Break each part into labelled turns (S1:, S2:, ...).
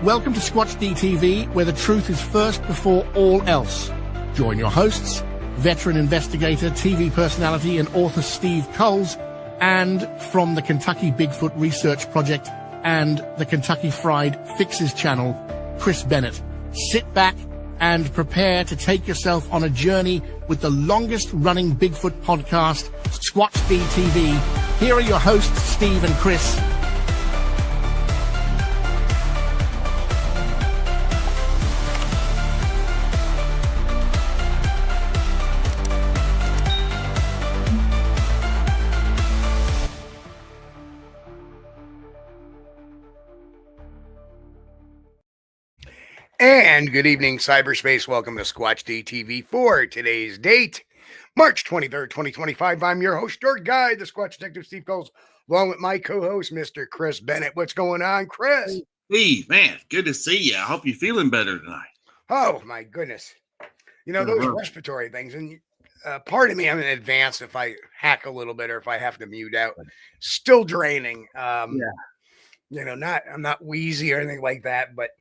S1: Welcome to Squatch-D where the truth is first before all else. Join your hosts, veteran investigator, TV personality, and author Steve Kulls, and from the Kentucky Bigfoot Research Project and the Kentucky Fried Fixes channel, Chris Bennett. Sit back and prepare to take yourself on a journey with the longest-running Bigfoot podcast, Squatch-D. Here are your hosts, Steve and Chris.
S2: And good evening, cyberspace. Welcome to Squatch-D for today's date, March 23rd, 2025. I'm your host, your guide, the Squatch Detective, Steve Kulls, along with my co-host, Mr. Chris Bennett. What's going on, Chris?
S3: Steve, man, good to see you. I hope you're feeling better tonight.
S2: Oh, my goodness. You know, those respiratory things, and part of me, I'm in advance if I hack a little bit or if I have to mute out. Still draining. You know, I'm not wheezy or anything like that, but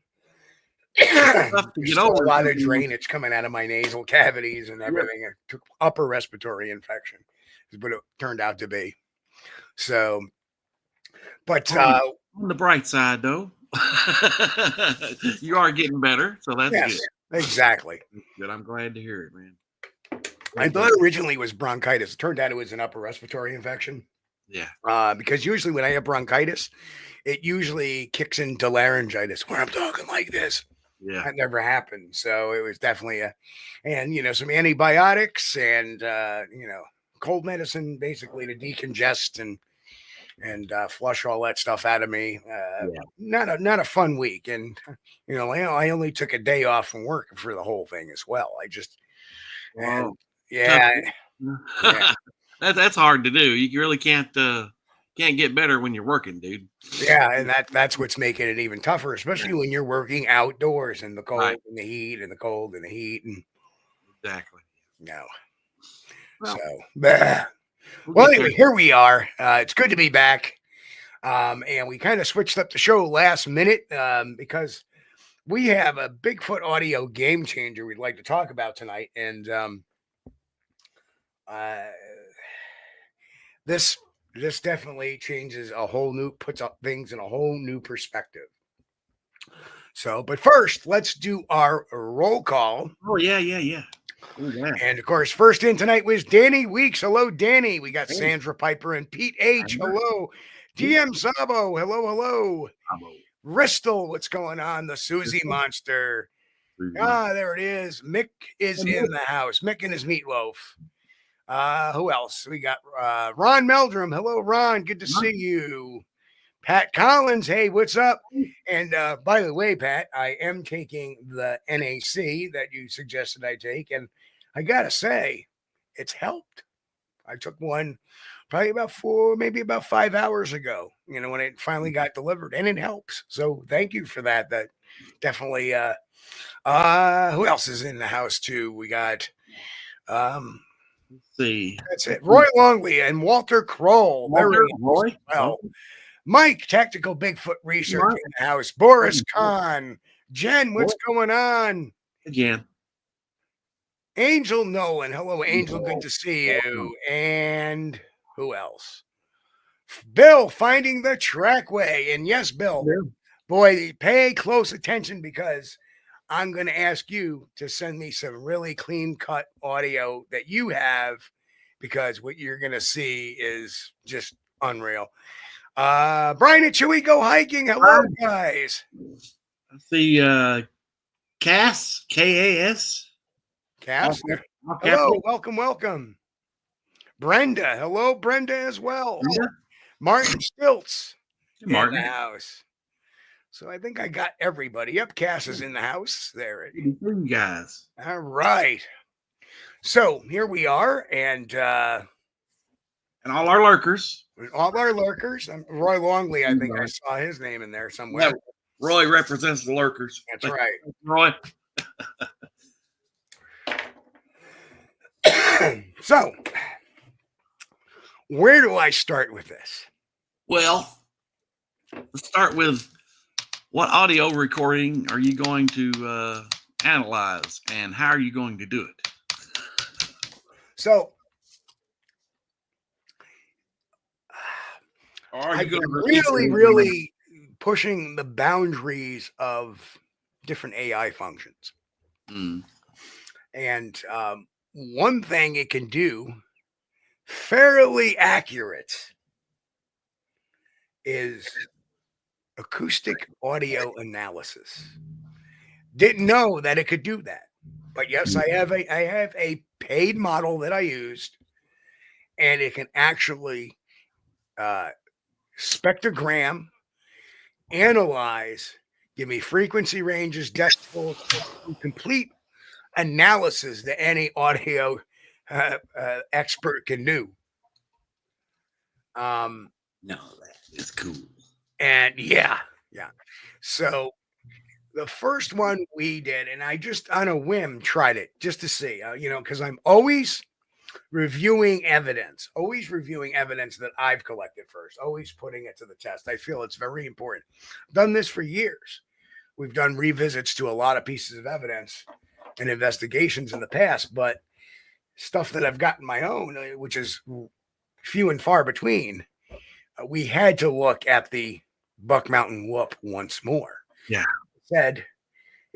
S2: there's still a lot of drainage coming out of my nasal cavities and everything. It took upper respiratory infection is what it turned out to be. So, but
S3: on the bright side, though, you are getting better, so that's good.
S2: Exactly.
S3: Good. I'm glad to hear it, man.
S2: I thought originally it was bronchitis. It turned out it was an upper respiratory infection.
S3: Yeah.
S2: Because usually when I have bronchitis, it usually kicks into laryngitis where I'm talking like this.
S3: Yeah,
S2: that never happened. So it was definitely some antibiotics and cold medicine basically to decongest and flush all that stuff out of me. Not a fun week. And I only took a day off from work for the whole thing as well.
S3: That's hard to do. You really can't get better when you're working, dude.
S2: Yeah, and that's what's making it even tougher, especially when you're working outdoors in the cold and the heat and the cold and the heat. And
S3: exactly.
S2: No. Well, anyway, here we are. It's good to be back. And we kind of switched up the show last minute because we have a Bigfoot audio game changer we'd like to talk about tonight. And this definitely changes puts up things in a whole new perspective. So, but first, let's do our roll call.
S3: Oh, yeah.
S2: Oh, yeah. And of course, first in tonight was Danny Weeks. Hello, Danny. We got Sandra Piper and Pete H. Hello. DM Sabo. Hello. Bristol, what's going on? The Susie Monster. There it is. Mick is in the house. Mick and his meatloaf. Who else? We got Ron Meldrum. Hello, Ron. Good to see you. Pat Collins. Hey, what's up? And by the way, Pat, I am taking the NAC that you suggested I take. And I got to say, it's helped. I took one probably about 5 hours ago, when it finally got delivered, and it helps. So thank you for that. That definitely, who else is in the house too? We got,
S3: let's see.
S2: That's it. Roy Longley and Walter Kroll.
S3: Roy.
S2: Well, Mike, Tactical Bigfoot Research in the house. Boris Kahn. Jen, what's going on?
S3: Again.
S2: Angel Nolan. Hello, Angel. Good to see you. And who else? Bill, Finding the Trackway. And yes, Bill, boy, pay close attention because I'm going to ask you to send me some really clean cut audio that you have because what you're going to see is just unreal. Brian and Chewy Go Hiking. Hello, guys.
S3: Let's see. Cass, K-A-S.
S2: Cass. Hello. Welcome. Brenda. Hello, Brenda as well.
S3: Yeah.
S2: Martin Stilts in
S3: Martin.
S2: the house. So I think I got everybody. Yep, Cass is in the house. There it is.
S3: You guys.
S2: All right. So here we are, and
S3: all our lurkers.
S2: Roy Longley, I think I saw his name in there somewhere.
S3: Yeah, Roy represents the lurkers.
S2: That's right.
S3: Roy.
S2: So, where do I start with this?
S3: Well, let's start with What audio recording are you going to analyze, and how are you going to do it?
S2: So,
S3: Are you going to
S2: really pushing the boundaries of different AI functions. And one thing it can do fairly accurate is acoustic audio analysis. Didn't know that it could do that, but yes, I have a paid model that I used, and it can actually spectrogram, analyze, give me frequency ranges, decibels, complete analysis that any audio expert can do.
S3: No, that is cool.
S2: And yeah. So the first one we did, and I just on a whim tried it just to see, because I'm always reviewing evidence that I've collected first, always putting it to the test. I feel it's very important. I've done this for years. We've done revisits to a lot of pieces of evidence and investigations in the past, but stuff that I've gotten my own, which is few and far between, we had to look at the Buck Mountain Whoop once more.
S3: Yeah.
S2: Said,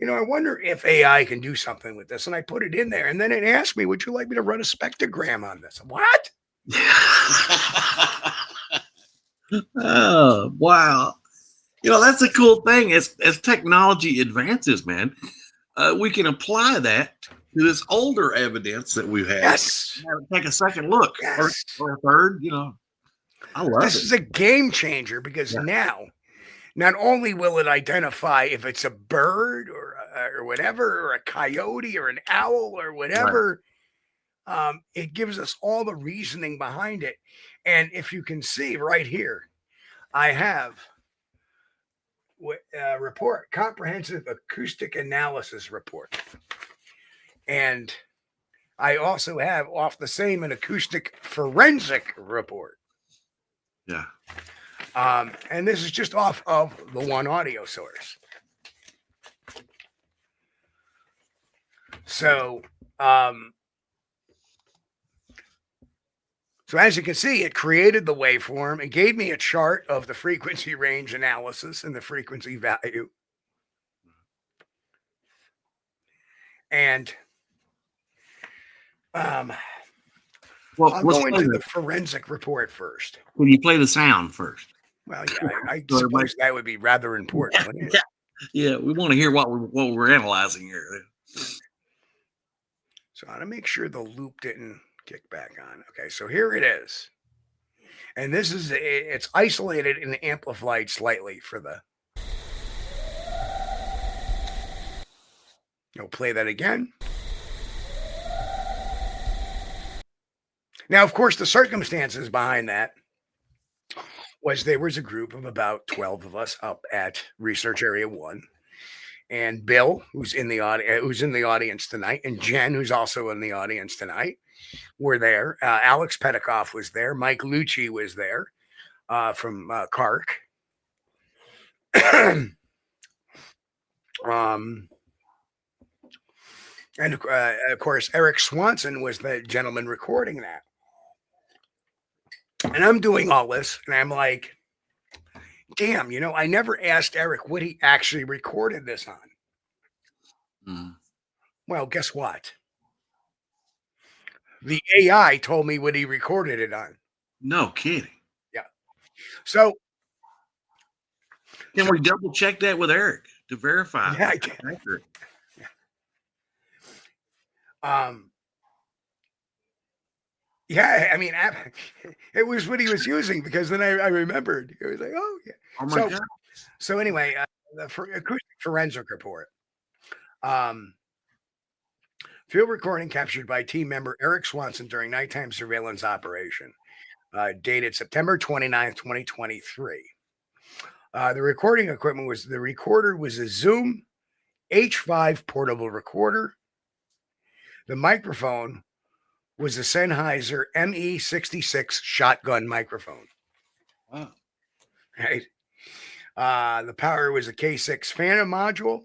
S2: I wonder if AI can do something with this. And I put it in there. And then it asked me, would you like me to run a spectrogram on this? What?
S3: Oh, wow. That's a cool thing. As technology advances, man, we can apply that to this older evidence that we've had.
S2: Yes.
S3: Take a second look.
S2: Yes.
S3: Or a third, I love
S2: this
S3: it.
S2: This is a game changer because now, not only will it identify if it's a bird or whatever, or a coyote or an owl or whatever, it gives us all the reasoning behind it. And if you can see right here, I have a report, comprehensive acoustic analysis report. And I also have off the same an acoustic forensic report.
S3: Yeah.
S2: And this is just off of the one audio source. So, so as you can see, it created the waveform. It gave me a chart of the frequency range analysis and the frequency value. And
S3: well,
S2: I'll go into the forensic report first.
S3: Will you play the sound first?
S2: Well, yeah, I suppose that would be rather important. Wouldn't it?
S3: Yeah, we want to hear what we're analyzing here.
S2: So I want to make sure the loop didn't kick back on. Okay, so here it is. And this is, it's isolated and amplified slightly for the... I'll play that again. Now, of course, the circumstances behind that was there was a group of about 12 of us up at Research Area 1. And Bill, who's in the audience tonight, and Jen, who's also in the audience tonight, were there. Alex Petikoff was there. Mike Lucci was there from CARC. And of course, Eric Swanson was the gentleman recording that. And I'm doing all this, and I'm like, damn, I never asked Eric what he actually recorded this on. Well, guess what? The AI told me what he recorded it on.
S3: No kidding.
S2: Yeah. So
S3: can we double check that with Eric to verify?
S2: Yeah, I can. Yeah, I mean, it was what he was using, because then I remembered. It was like, oh, yeah.
S3: Oh, my God.
S2: So anyway, the acoustic forensic report. Field recording captured by team member Eric Swanson during nighttime surveillance operation, dated September 29th, 2023. The recording equipment was, the recorder was a Zoom H5 portable recorder. The microphone was a Sennheiser ME66 shotgun microphone.
S3: Wow.
S2: Right. The power was a K6 Phantom module,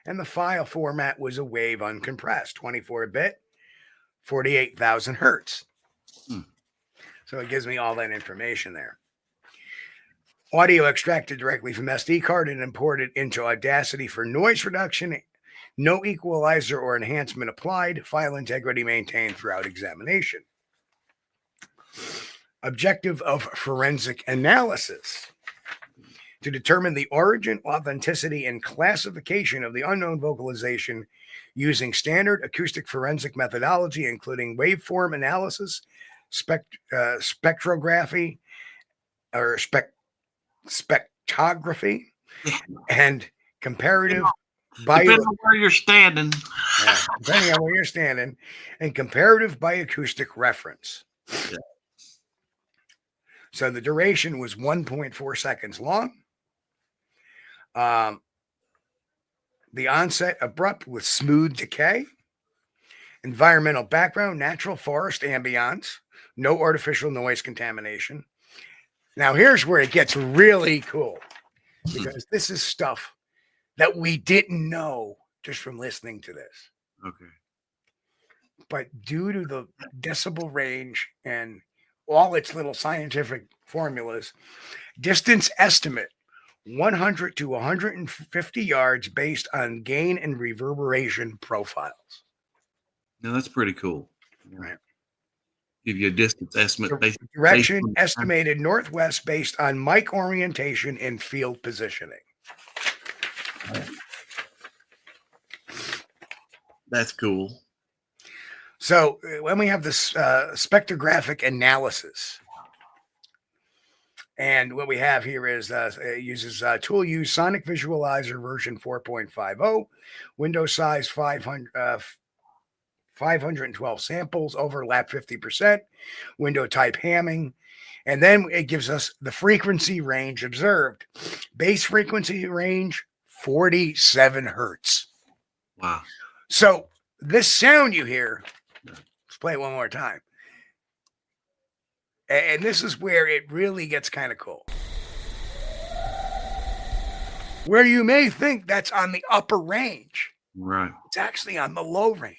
S2: and the file format was a WAV uncompressed, 24-bit, 48,000 hertz. So it gives me all that information there. Audio extracted directly from SD card and imported into Audacity for noise reduction. No equalizer or enhancement applied. File integrity maintained throughout examination. Objective of forensic analysis: to determine the origin, authenticity, and classification of the unknown vocalization using standard acoustic forensic methodology, including waveform analysis, spectrography, or spectrography, and comparative
S3: depending on where you're standing.
S2: Depending on where you're standing, and comparative bioacoustic reference.
S3: Yeah.
S2: So the duration was 1.4 seconds long. The onset abrupt with smooth decay. Environmental background, natural forest ambience, no artificial noise contamination. Now here's where it gets really cool, because this is stuff that we didn't know just from listening to this.
S3: Okay.
S2: But due to the decibel range and all its little scientific formulas, distance estimate 100 to 150 yards based on gain and reverberation profiles.
S3: Now that's pretty cool.
S2: Right.
S3: Give you a distance estimate.
S2: Direction estimated northwest based on mic orientation and field positioning.
S3: That's cool.
S2: So when we have this spectrographic analysis, and what we have here is it uses tool use Sonic Visualizer version 4.50, window size 512 samples, overlap 50%, window type hamming, and then it gives us the frequency range observed. Base frequency range 47 hertz.
S3: Wow.
S2: So this sound you hear, let's play it one more time. And this is where it really gets kind of cool. Where you may think that's on the upper range.
S3: Right.
S2: It's actually on the low range.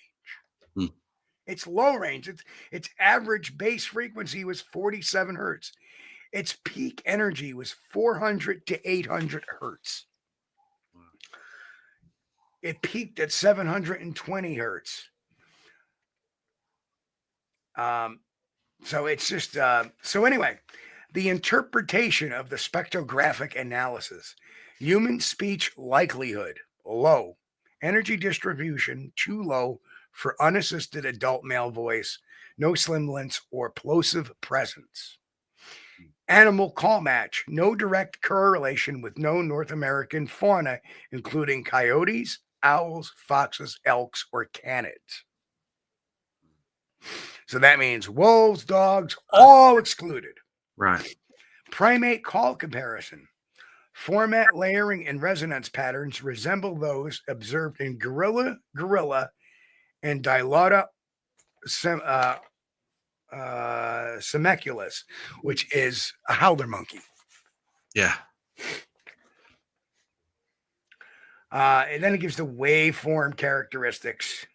S2: It's low range. Its average base frequency was 47 hertz. Its peak energy was 400 to 800 hertz. It peaked at 720 hertz. So it's just, so anyway, the interpretation of the spectrographic analysis: human speech likelihood, low. Energy distribution, too low for unassisted adult male voice, no semblance or plosive presence. Animal call match, no direct correlation with known North American fauna, including coyotes, owls, foxes, elks, or canids. So that means wolves, dogs, all excluded.
S3: Right.
S2: Primate call comparison. Format, layering, and resonance patterns resemble those observed in gorilla, and Dilata semeculus, which is a howler monkey.
S3: Yeah.
S2: And then it gives the waveform characteristics.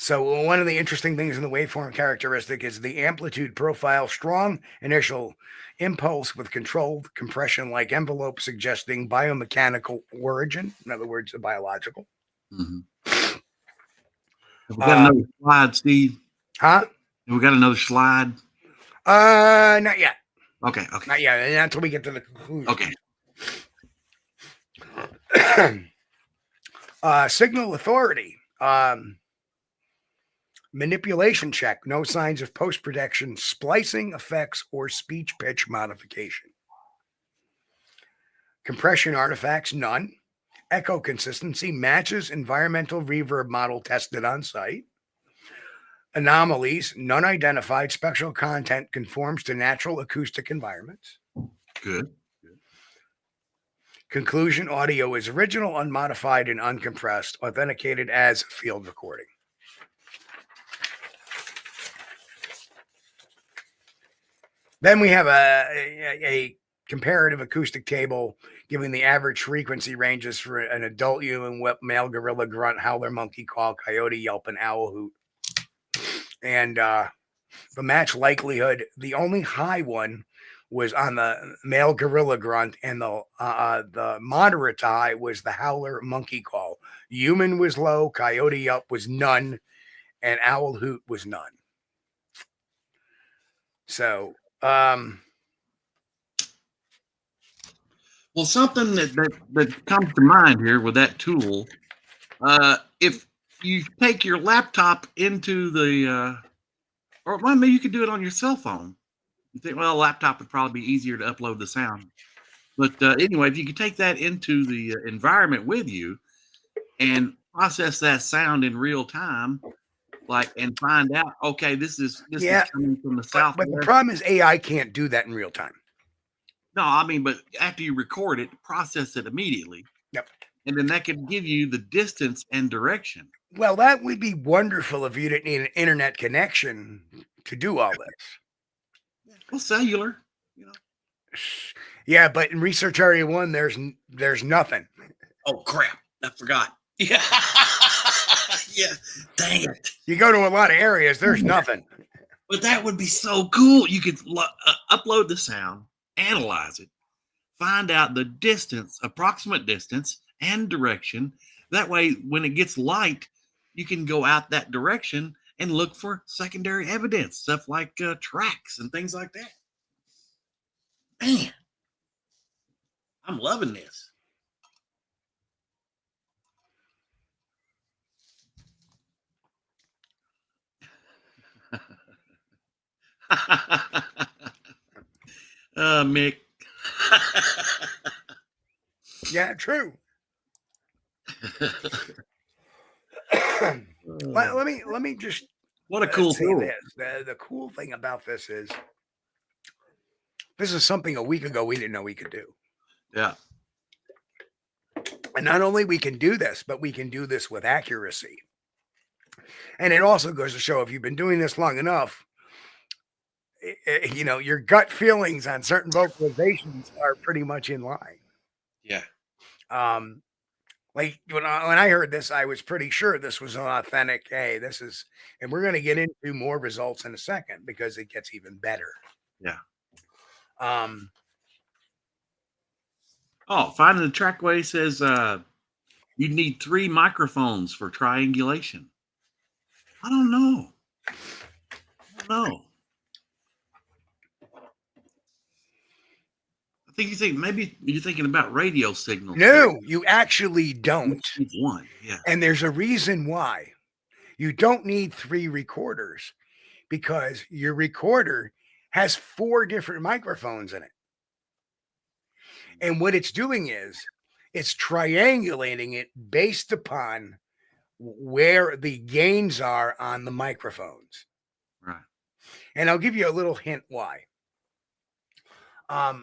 S2: So one of the interesting things in the waveform characteristic is the amplitude profile: strong initial impulse with controlled compression like envelope, suggesting biomechanical origin. In other words, a biological.
S3: Mm-hmm. Have we got another slide, Steve?
S2: Huh?
S3: Have we got another slide?
S2: Not yet.
S3: Okay.
S2: Not yet. And until we get to the conclusion.
S3: Okay.
S2: Signal authority. Manipulation check. No signs of post-production splicing effects or speech pitch modification. Compression artifacts, none. Echo consistency matches environmental reverb model tested on site. Anomalies, none identified. Spectral content conforms to natural acoustic environments.
S3: Good.
S2: Conclusion: audio is original, unmodified, and uncompressed, authenticated as field recording. Then we have a comparative acoustic table giving the average frequency ranges for an adult human, whip, male gorilla grunt, howler, monkey call, coyote yelp, and owl hoot. And the match likelihood, the only high one was on the male gorilla grunt, and the moderate high was the howler, monkey call. Human was low, coyote yelp was none, and owl hoot was none. So,
S3: well, something that comes to mind here with that tool, if you take your laptop into the, or well, maybe you could do it on your cell phone. You think, well, a laptop would probably be easier to upload the sound. But anyway, if you could take that into the environment with you and process that sound in real time, and find out, okay, this is coming from the south.
S2: But the problem is AI can't do that in real time.
S3: No, I mean, but after you record it, process it immediately.
S2: Yep.
S3: And then that could give you the distance and direction.
S2: Well, that would be wonderful if you didn't need an internet connection to do all this.
S3: Well, cellular,
S2: Yeah, but in Research Area 1, there's nothing.
S3: Oh, crap. I forgot. Yeah. Yeah. Dang it.
S2: You go to a lot of areas, there's nothing.
S3: But that would be so cool. You could upload the sound, analyze it, find out the distance, approximate distance and direction. That way, when it gets light, you can go out that direction and look for secondary evidence, stuff like tracks and things like that. Man, I'm loving this. Mick.
S2: Yeah, true. Let me just.
S3: What a cool tool.
S2: The cool thing about this is something a week ago we didn't know we could do.
S3: Yeah.
S2: And not only we can do this, but we can do this with accuracy. And it also goes to show, if you've been doing this long enough, your gut feelings on certain vocalizations are pretty much in line.
S3: Yeah.
S2: Like when I heard this, I was pretty sure this was an authentic. Hey, this is, and we're going to get into more results in a second because it gets even better.
S3: Yeah. Finding the trackway says you need 3 microphones for triangulation. I don't know. Maybe you're thinking about radio signals.
S2: No, you actually don't.
S3: One, yeah.
S2: And there's a reason why. You don't need 3 recorders because your recorder has 4 different microphones in it. And what it's doing is it's triangulating it based upon where the gains are on the microphones.
S3: Right.
S2: And I'll give you a little hint why. I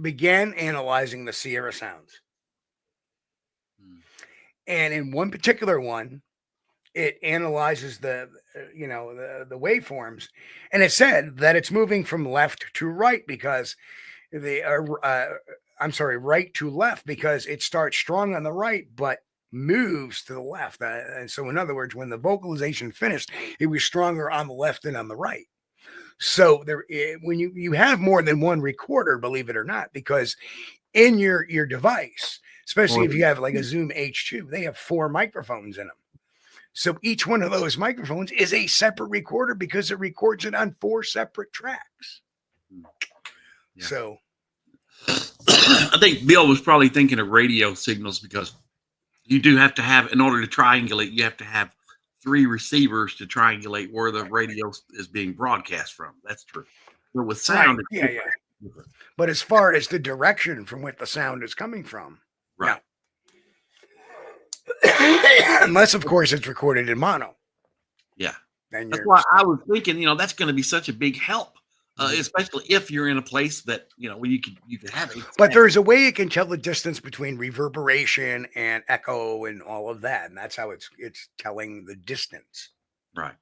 S2: began analyzing the Sierra sounds. And in one particular one, it analyzes the waveforms, and it said that it's moving from left to right because right to left because it starts strong on the right, but moves to the left. And so in other words, when the vocalization finished, it was stronger on the left than on the right. So when you have more than one recorder, believe it or not, because in your device, especially if you have like a Zoom H2, they have 4 microphones in them. So each one of those microphones is a separate recorder because it records it on 4 separate tracks. Yeah. So
S3: I think Bill was probably thinking of radio signals because you do have to have, in order to triangulate, you have to have 3 receivers to triangulate where the radio is being broadcast from. That's true. But with sound,
S2: right. Yeah. But as far as the direction from what the sound is coming from,
S3: right.
S2: Yeah. Unless, of course, it's recorded in mono.
S3: Yeah. That's why I was thinking, that's going to be such a big help, especially if you're in a place that, where you could have it.
S2: But there's a way you can tell the distance between reverberation and echo and all of that. And that's how it's telling the distance.
S3: Right.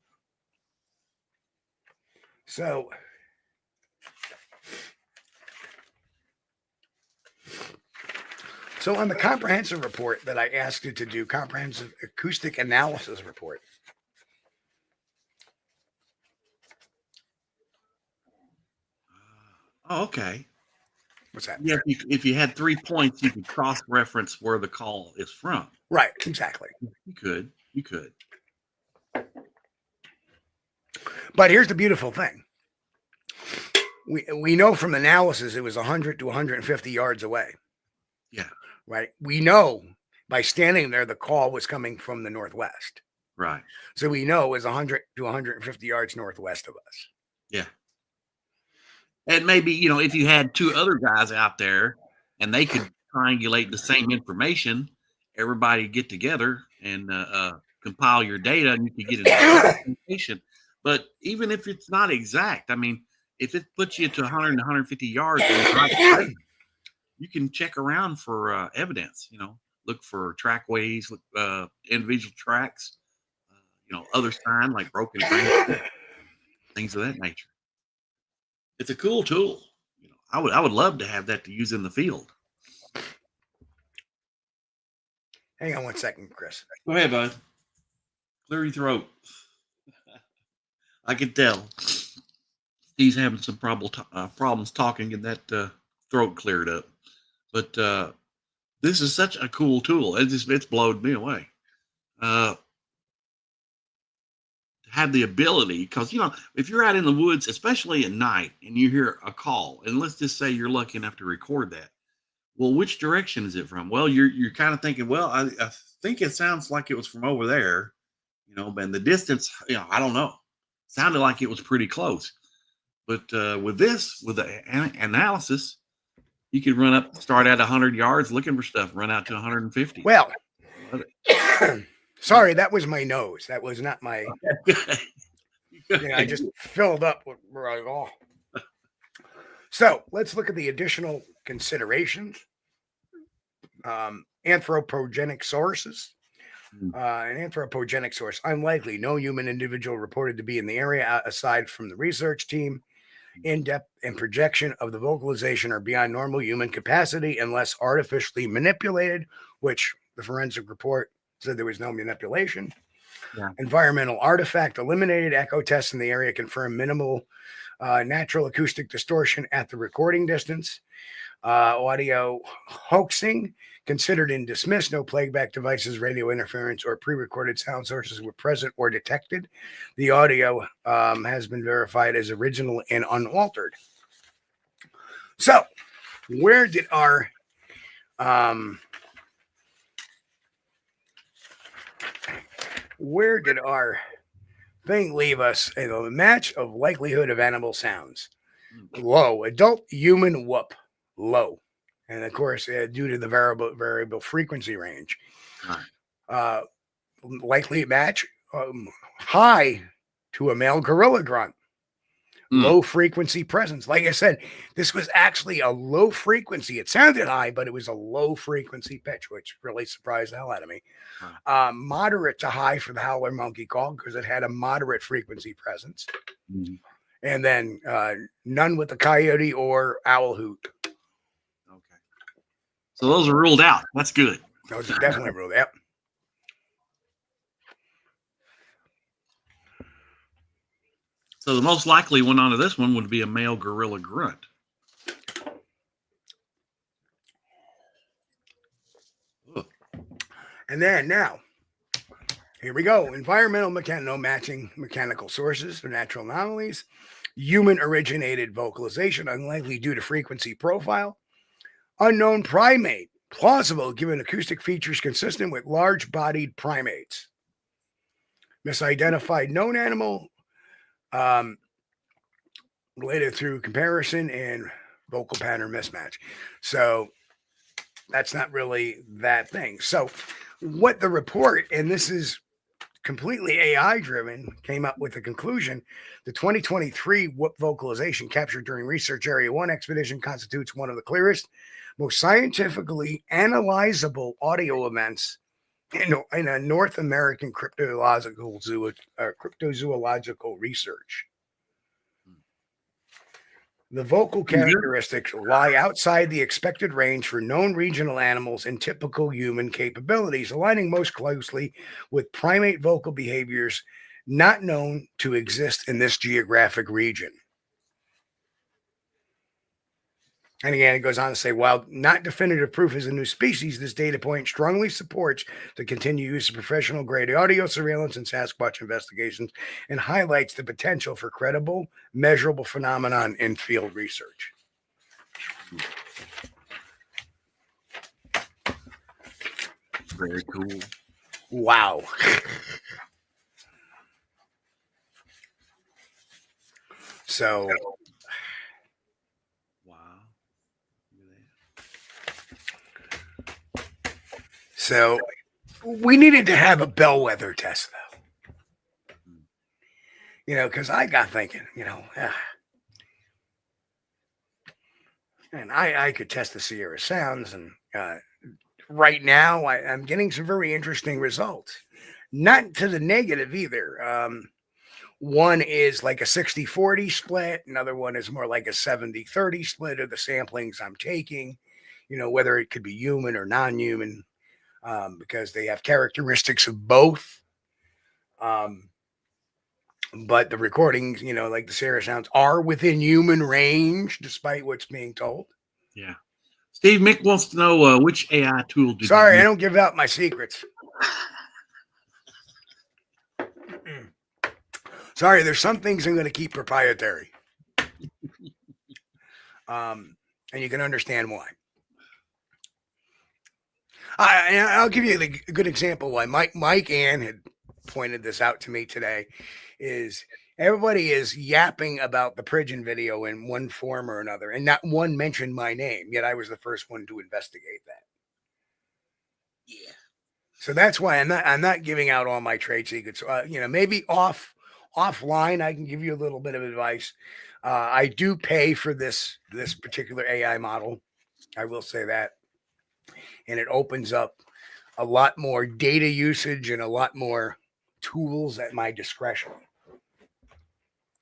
S2: So on the comprehensive report that I asked you to do, comprehensive acoustic analysis report.
S3: Oh, okay.
S2: What's that?
S3: Yeah, if you had 3 points, you could cross-reference where the call is from.
S2: Right, exactly.
S3: You could.
S2: But here's the beautiful thing. We know from analysis it was 100 to 150 yards away.
S3: Yeah.
S2: Right. We know by standing there the call was coming from the northwest.
S3: Right.
S2: So we know it was 100 to 150 yards northwest of us.
S3: Yeah. And maybe, if you had 2 other guys out there and they could triangulate the same information, everybody get together and compile your data and you could get an information. But even if it's not exact, I mean, if it puts you to 100 and 150 yards, you can check around for evidence, look for trackways, individual tracks, other sign like broken branches, things of that nature. It's a cool tool. I would love to have that to use in the field.
S2: Hang on 1 second, Chris.
S3: Go ahead, bud. Clear your throat. I can tell. He's having some problems talking, and that throat cleared up. But this is such a cool tool. It's blown me away. Have the ability, because if you're out in the woods, especially at night, and you hear a call, and let's just say you're lucky enough to record that, well, which direction is it from? Well, you're kind of thinking, well, I think it sounds like it was from over there, and the distance, I don't know, sounded like it was pretty close. But with the analysis, you could start at 100 yards looking for stuff, run out to 150.
S2: Well, sorry, that was my nose. That was not my. I just filled up where I go. So let's look at the additional considerations. Anthropogenic sources. An anthropogenic source, unlikely. No human individual reported to be in the area aside from the research team. In-depth and projection of the vocalization are beyond normal human capacity unless artificially manipulated, which the forensic report said there was no manipulation. Yeah. Environmental artifact eliminated. Echo tests in the area confirm minimal natural acoustic distortion at the recording distance. Audio hoaxing considered and dismissed. No playback devices, radio interference, or pre-recorded sound sources were present or detected. The audio has been verified as original and unaltered. So, where did our thing leave us? A match of likelihood of animal sounds. Low. Adult human whoop. Low. And of course, due to the variable frequency range. Likely match high to a male gorilla grunt. Low frequency presence. Like I said, this was actually a low frequency. It sounded high, but it was a low frequency pitch, which really surprised the hell out of me. Moderate to high for the howler monkey call because it had a moderate frequency presence. And then none with the coyote or owl hoot.
S3: Okay. So those are ruled out. That's good.
S2: Those are definitely ruled out.
S3: So the most likely one onto this one would be a male gorilla grunt.
S2: Ugh. And then now, here we go. Environmental no matching mechanical sources for natural anomalies. Human originated vocalization, unlikely due to frequency profile. Unknown primate, plausible given acoustic features consistent with large bodied primates. Misidentified known animal. Related through comparison and vocal pattern mismatch. So that's not really that thing. So what the report, and this is completely AI driven, came up with the conclusion: the 2023 whoop vocalization captured during Research Area 1 expedition constitutes one of the clearest, most scientifically analyzable audio events in a North American cryptozoological research. The vocal characteristics lie outside the expected range for known regional animals and typical human capabilities, aligning most closely with primate vocal behaviors not known to exist in this geographic region. And again, it goes on to say, while not definitive proof is a new species, this data point strongly supports the continued use of professional grade audio surveillance in Sasquatch investigations and highlights the potential for credible, measurable phenomenon in field research.
S3: Very cool.
S2: Wow. So, So we needed to have a bellwether test, though, because I got thinking, and I could test the Sierra sounds, and right now I'm getting some very interesting results. Not to the negative either. One is like a 60-40 split. Another one is more like a 70-30 split of the samplings I'm taking, whether it could be human or non-human. Because they have characteristics of both. But the recordings, like the Sierra sounds, are within human range, despite what's being told.
S3: Yeah. Steve Mick wants to know which AI tool did
S2: Sorry,
S3: you
S2: I don't give out my secrets. Sorry, there's some things I'm going to keep proprietary. And you can understand why. I'll give you a good example why Mike Ann had pointed this out to me today. Is everybody is yapping about the Pridgeon video in one form or another, and not one mentioned my name, yet I was the first one to investigate that. Yeah. So that's why I'm not giving out all my trade secrets. Maybe offline I can give you a little bit of advice. I do pay for this particular AI model. I will say that. And it opens up a lot more data usage and a lot more tools at my discretion.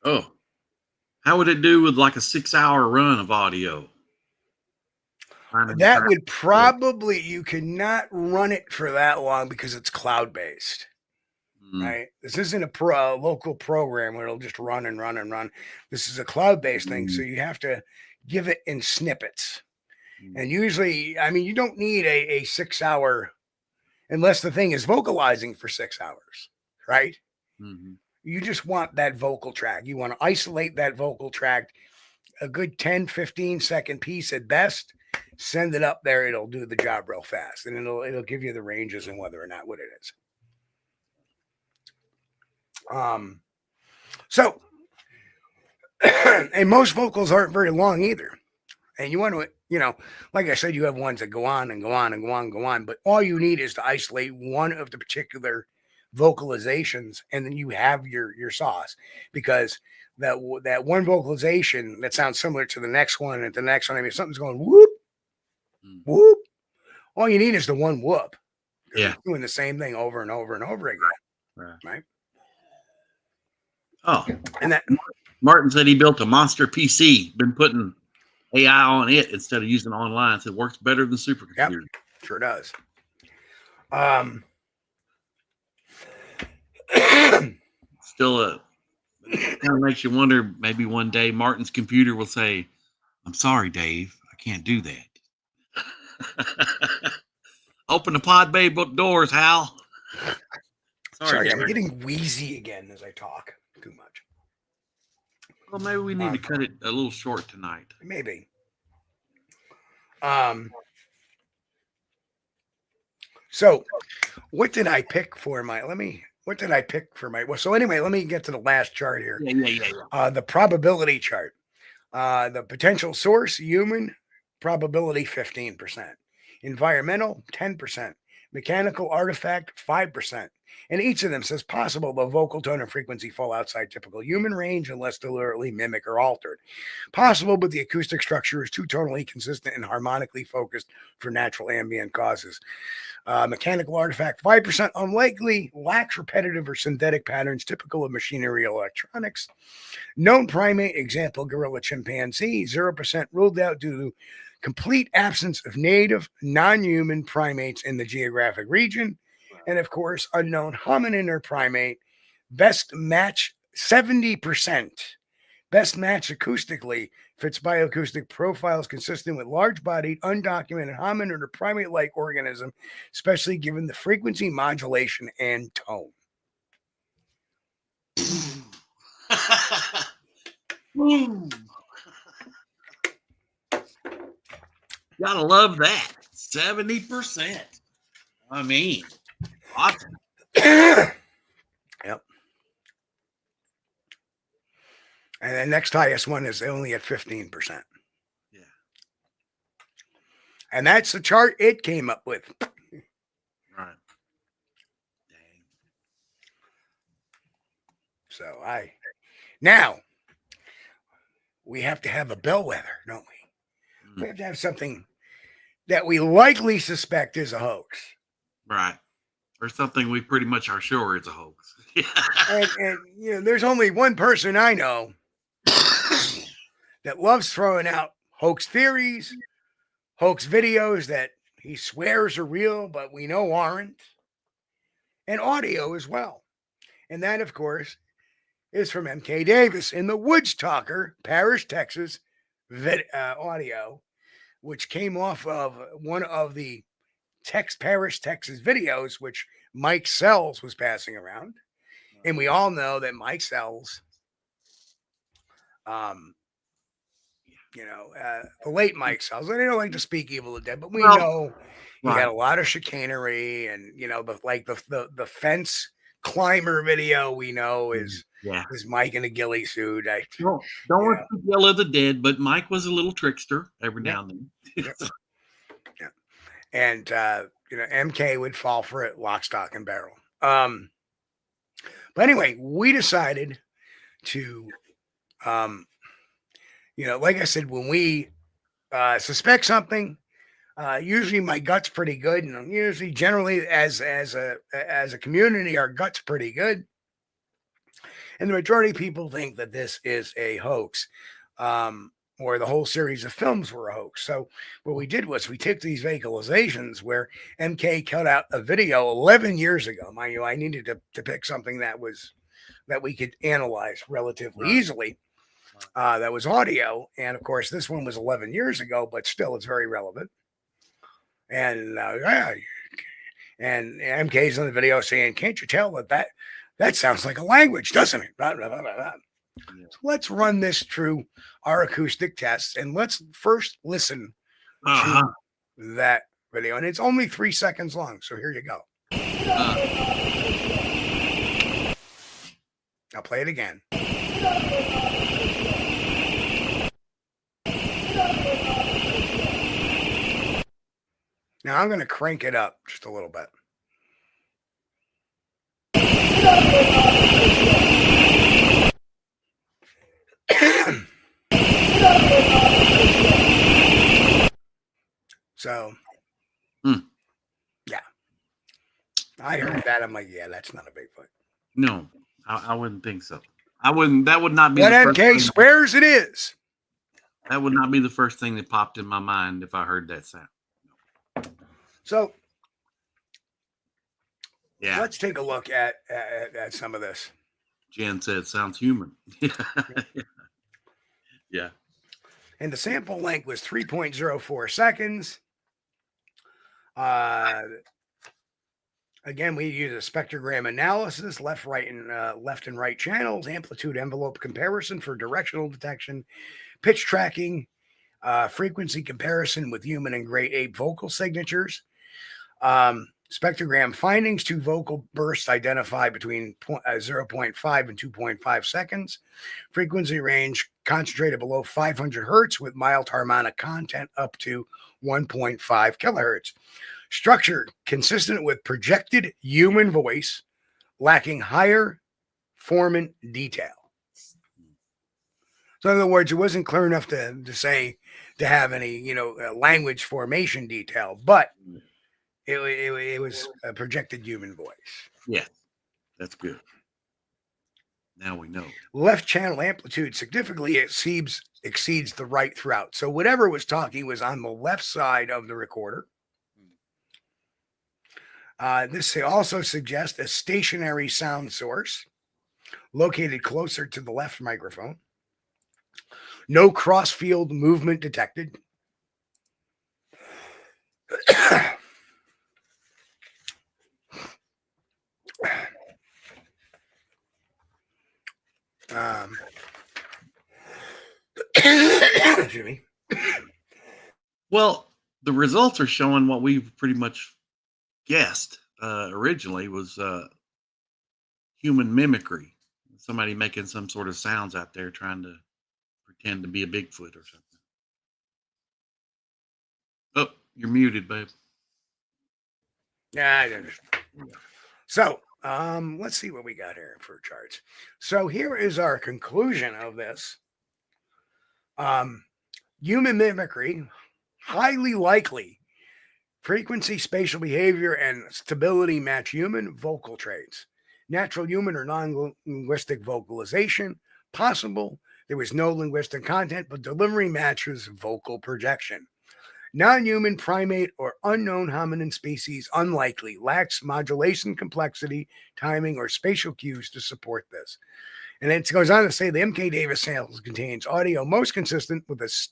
S3: Oh, how would it do with like a 6-hour run of audio?
S2: That would probably, you cannot run it for that long because it's cloud-based, right? This isn't a local program where it'll just run and run and run. This is a cloud-based thing, so you have to give it in snippets. And usually, you don't need a 6-hour, unless the thing is vocalizing for 6 hours, right? Mm-hmm. You just want that vocal track. You want to isolate that vocal track, a good 10, 15 second piece at best, send it up there. It'll do the job real fast, and it'll give you the ranges and whether or not what it is. So, and most vocals aren't very long either. And you want to, like I said, you have ones that go on and go on and go on and go on, but all you need is to isolate one of the particular vocalizations, and then you have your sauce, because that one vocalization that sounds similar to the next one and the next one, if something's going whoop, whoop, all you need is the one whoop.
S3: Yeah.
S2: It's doing the same thing over and over and over again. Right.
S3: Oh,
S2: and that
S3: Martin said he built a monster PC, been putting AI on it instead of using online, so it works better than supercomputer.
S2: Yep, sure does.
S3: Still, kind of makes you wonder. Maybe one day Martin's computer will say, "I'm sorry, Dave, I can't do that." Open the pod bay book doors, Hal.
S2: Sorry, I'm getting wheezy again as I talk too much.
S3: Well, maybe we need to cut it a little short tonight.
S2: Maybe. So what did I pick for my, so anyway, let me get to the last chart here.
S3: Yeah.
S2: The probability chart. The potential source, human, probability 15%. Environmental, 10%. Mechanical artifact, 5%. And each of them says possible, though vocal tone and frequency fall outside typical human range unless deliberately mimicked or altered. Possible, but the acoustic structure is too tonally consistent and harmonically focused for natural ambient causes. Mechanical artifact, 5% unlikely, lacks repetitive or synthetic patterns typical of machinery or electronics. Known primate, example, gorilla, chimpanzee, 0% ruled out due to complete absence of native, non-human primates in the geographic region. And of course, unknown hominin or primate, best match 70%. Best match acoustically, fits bioacoustic profiles consistent with large-bodied, undocumented hominid or primate-like organism, especially given the frequency, modulation, and tone.
S3: Gotta love that. 70%. I mean, awesome.
S2: Yep. And the next highest one is only at 15%.
S3: Yeah.
S2: And that's the chart it came up with.
S3: Right. Dang.
S2: So now we have to have a bellwether, don't we?
S3: Mm.
S2: We have to have something that we likely suspect is a hoax.
S3: Right. Or something we pretty much are sure is a hoax.
S2: and you know, there's only one person I know that loves throwing out hoax theories, hoax videos that he swears are real, but we know aren't, and audio as well. And that, of course, is from M.K. Davis in the Woods Talker, Parish, Texas, audio, which came off of one of the Parish, Texas videos, which Mike Sells was passing around. And we all know that Mike Sells, the late Mike Sells, I don't like to speak evil of the dead, but we know he had a lot of chicanery, and the fence climber video we know is Mike in a ghillie suit.
S3: Don't want to yell of the dead, but Mike was a little trickster every now and then.
S2: Yeah. And MK would fall for it lock, stock, and barrel. But anyway, we decided to like I said, when we suspect something, usually my gut's pretty good, and usually generally as a community, our gut's pretty good. And the majority of people think that this is a hoax, or the whole series of films were a hoax. So what we did was we took these vocalizations where MK cut out a video 11 years ago. Mind you, I needed to pick something that we could analyze relatively easily. That was audio. And of course, this one was 11 years ago, but still it's very relevant. And MK's on the video saying, "Can't you tell that sounds like a language, doesn't it?" Blah, blah, blah, blah, blah. Yeah. So let's run this through our acoustic tests, and let's first listen to that video. And it's only 3 seconds long, so here you go. I'll play it again. Now I'm going to crank it up just a little bit. So, yeah, I heard that. I'm like, yeah, that's not a Bigfoot.
S3: No, I wouldn't think so. I wouldn't. That would not be.
S2: But MK swears it is.
S3: That would not be the first thing that popped in my mind if I heard that sound.
S2: So,
S3: yeah,
S2: let's take a look at some of this.
S3: Jen said, "Sounds human." Yeah.
S2: And the sample length was 3.04 seconds. Again, we use a spectrogram analysis, left and right channels, amplitude envelope comparison for directional detection, pitch tracking, frequency comparison with human and great ape vocal signatures. Spectrogram findings, 2 vocal bursts identified between 0.5 and 2.5 seconds. Frequency range concentrated below 500 hertz with mild harmonic content up to 1.5 kilohertz. Structure consistent with projected human voice, lacking higher formant detail. So in other words, it wasn't clear enough to have any, language formation detail, but it was a projected human voice.
S3: Yeah, that's good. Now we know.
S2: Left channel amplitude significantly exceeds the right throughout. So whatever was talking was on the left side of the recorder. This also suggests a stationary sound source located closer to the left microphone. No cross-field movement detected. Jimmy.
S3: Well, the results are showing what we've pretty much guessed originally was human mimicry. Somebody making some sort of sounds out there trying to pretend to be a Bigfoot or something. Oh, you're muted, babe.
S2: Yeah, I understand. So, let's see what we got here for charts. So here is our conclusion of this. Human mimicry, highly likely. Frequency, spatial behavior, and stability match human vocal traits. Natural human or non-linguistic vocalization, possible. There was no linguistic content, but delivery matches vocal projection. Non-human primate or unknown hominin species, unlikely, lacks modulation complexity, timing, or spatial cues to support this. And it goes on to say the MK Davis sample contains audio most consistent with a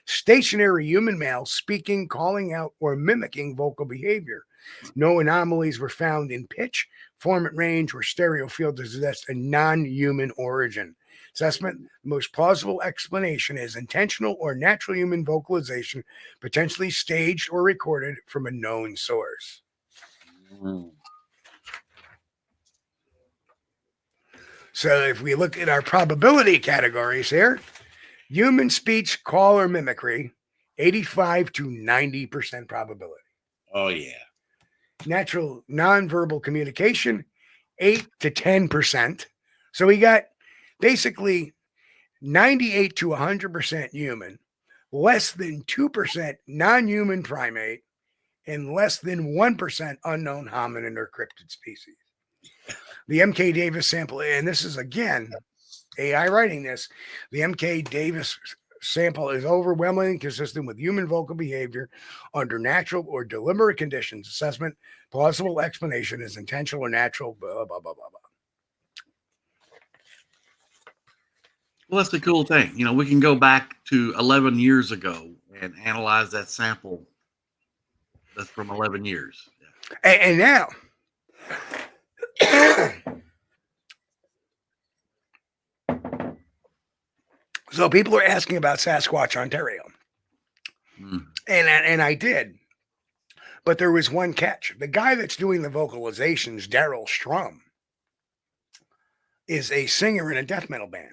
S2: stationary human male speaking, calling out, or mimicking vocal behavior. No anomalies were found in pitch, formant range, or stereo field to suggest a non-human origin. Assessment, the most plausible explanation is intentional or natural human vocalization, potentially staged or recorded from a known source. So if we look at our probability categories here, human speech, call, or mimicry, 85 to 90% probability.
S3: Oh, yeah.
S2: Natural nonverbal communication, 8 to 10%. So we got basically 98 to 100% human, less than 2% non-human primate, and less than 1% unknown hominin or cryptid species. The MK Davis sample, and this is again AI writing this, the MK Davis sample is overwhelmingly consistent with human vocal behavior under natural or deliberate conditions. Assessment, plausible explanation is intentional or natural, blah, blah, blah, blah, blah.
S3: Well, that's the cool thing. You know, we can go back to 11 years ago and analyze that sample that's from 11 years.
S2: Yeah. And now, so people are asking about Sasquatch Ontario. And I did. But there was one catch. The guy that's doing the vocalizations, Daryl Strum, is a singer in a death metal band.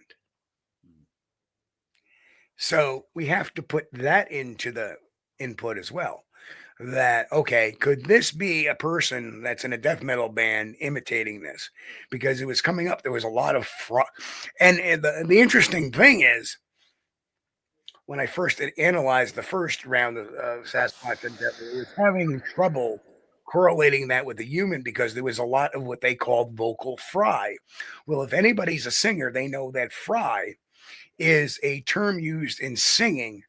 S2: So we have to put that into the input as well. That, okay, could this be a person that's in a death metal band imitating this? Because it was coming up, there was a lot of fraud. And the interesting thing is, when I first analyzed the first round of Sasquatch Detective, I was having trouble correlating that with the human because there was a lot of what they called vocal fry. Well, if anybody's a singer, they know that fry is a term used in singing.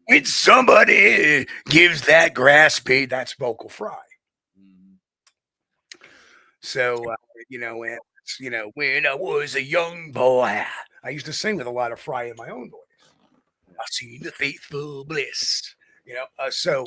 S2: When somebody gives that graspy, that's vocal fry. So, when I was a young boy, I used to sing with a lot of fry in my own voice. I seen the faithful bliss, so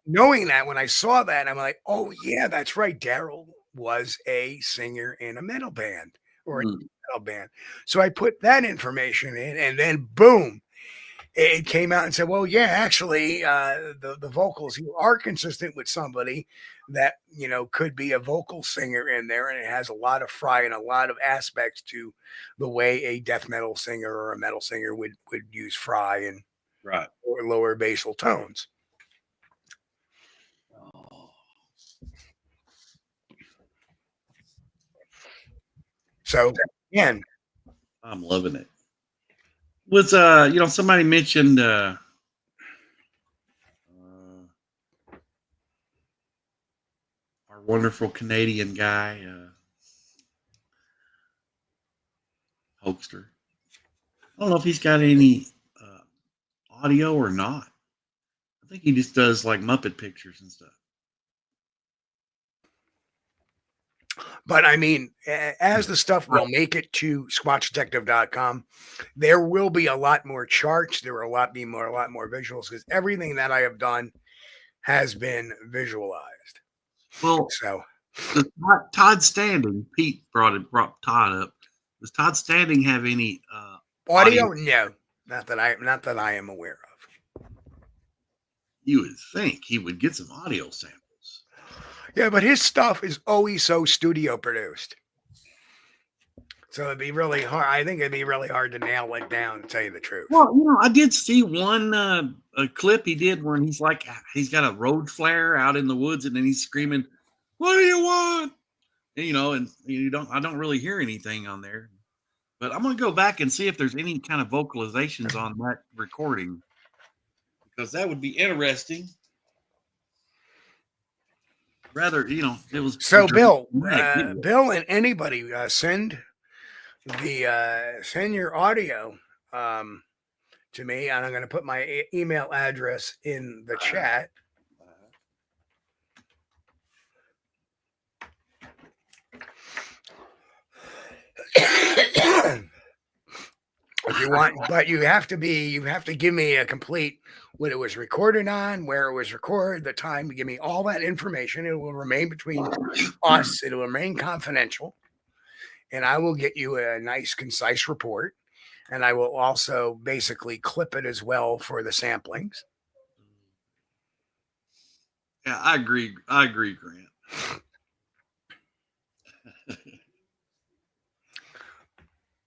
S2: knowing that, when I saw that, I'm like, oh yeah, that's right. Daryl was a singer in a metal band or a metal band. So I put that information in, and then boom, it came out and said, well, yeah, actually, the vocals are consistent with somebody that, could be a vocal singer in there. And it has a lot of fry and a lot of aspects to the way a death metal singer or a metal singer would use fry. And
S3: Right.
S2: or lower basal tones. So again,
S3: I'm loving it. Was somebody mentioned our wonderful Canadian guy, Hoaxster. I don't know if he's got any audio or not. I think he just does like Muppet pictures and stuff.
S2: but I mean, as the stuff will make it to squatchdetective.com, there will be a lot more charts. There will a lot more visuals, because everything that I have done has been visualized.
S3: Well,
S2: so
S3: Todd Standing, Pete brought Todd up. Does Todd Standing have any
S2: audio? No, not that I am aware of.
S3: You would think he would get some audio samples.
S2: Yeah, but his stuff is always so studio produced. So it'd be really hard. I think it'd be really hard to nail it down, to tell you the truth.
S3: Well, I did see one a clip he did when he's got a road flare out in the woods, and then he's screaming, "What do you want?" And, I don't really hear anything on there. But I'm gonna go back and see if there's any kind of vocalizations on that recording, because that would be interesting. Rather, it was
S2: so. Bill and anybody send your audio to me, and I'm going to put my email address in the chat. If you want, but you have to give me a complete what it was recorded on, where it was recorded, the time. Give me all that information. It will remain between us. It will remain confidential, and I will get you a nice, concise report. And I will also basically clip it as well for the samplings.
S3: Yeah, I agree. Grant.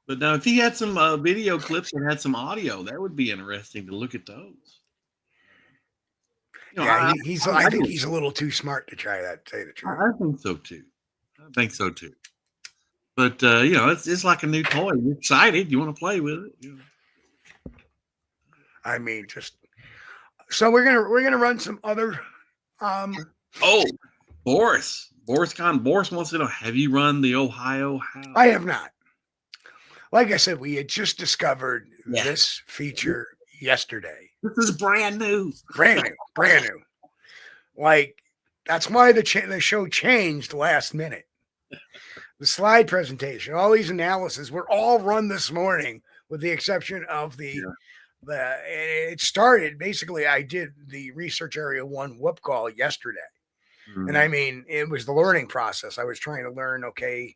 S3: But now, if he had some video clips and had some audio, that would be interesting to look at those.
S2: I think he's a little too smart to try that, to tell you the truth.
S3: I think so too. But it's like a new toy. You're excited. You want to play with it.
S2: I mean, so we're gonna run some other.
S3: Boris wants to know: have you run the Ohio House?
S2: I have not. Like I said, we had just discovered this feature yesterday.
S3: This is brand new.
S2: Brand new. Like, that's why the show changed last minute. The slide presentation, all these analyses were all run this morning, with the exception of it started, basically, I did the Research Area 1 whoop call yesterday. Mm-hmm. And I mean, it was the learning process. I was trying to learn, okay,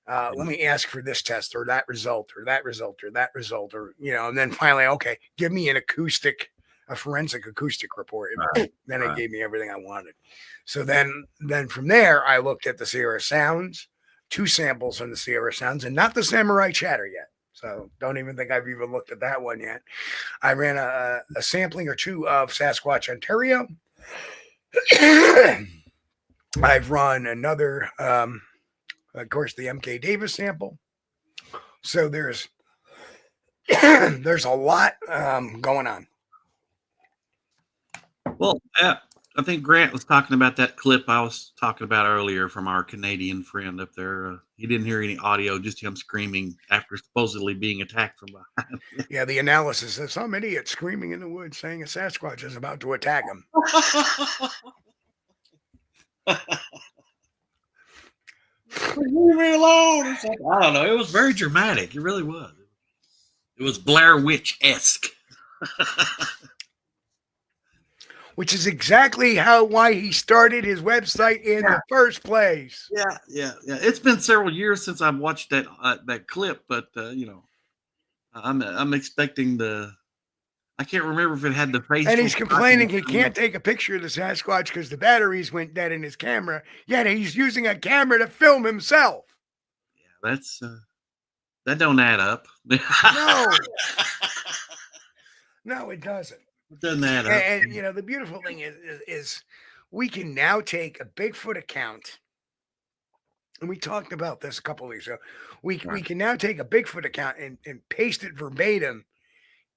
S2: let me ask for this test or that result or that result or that result, or, and then finally, okay, give me a forensic acoustic report. And then it gave me everything I wanted. So then from there, I looked at the Sierra Sounds, 2 samples from the Sierra Sounds, and not the Samurai Chatter yet. So don't even think I've even looked at that one yet. I ran a sampling or 2 of Sasquatch Ontario. I've run another, of course, the MK Davis sample. So there's a lot going on.
S3: Well, I think Grant was talking about that clip I was talking about earlier from our Canadian friend up there. He didn't hear any audio, just him screaming after supposedly being attacked from behind.
S2: Yeah, the analysis of some idiot screaming in the woods saying a Sasquatch is about to attack him.
S3: Leave me alone. I don't know. It was very dramatic. It really was. It was Blair Witch-esque.
S2: Which is exactly why he started his website in the first place.
S3: Yeah. It's been several years since I've watched that clip, but I'm expecting I can't remember if it had the face.
S2: And he's complaining he can't take a picture of the Sasquatch because the batteries went dead in his camera. Yet he's using a camera to film himself.
S3: Yeah, that don't add up.
S2: No. No, it doesn't.
S3: It doesn't add up.
S2: And you know, the beautiful thing is we can now take a Bigfoot account, and we talked about this a couple of weeks ago. We can now take a Bigfoot account and paste it verbatim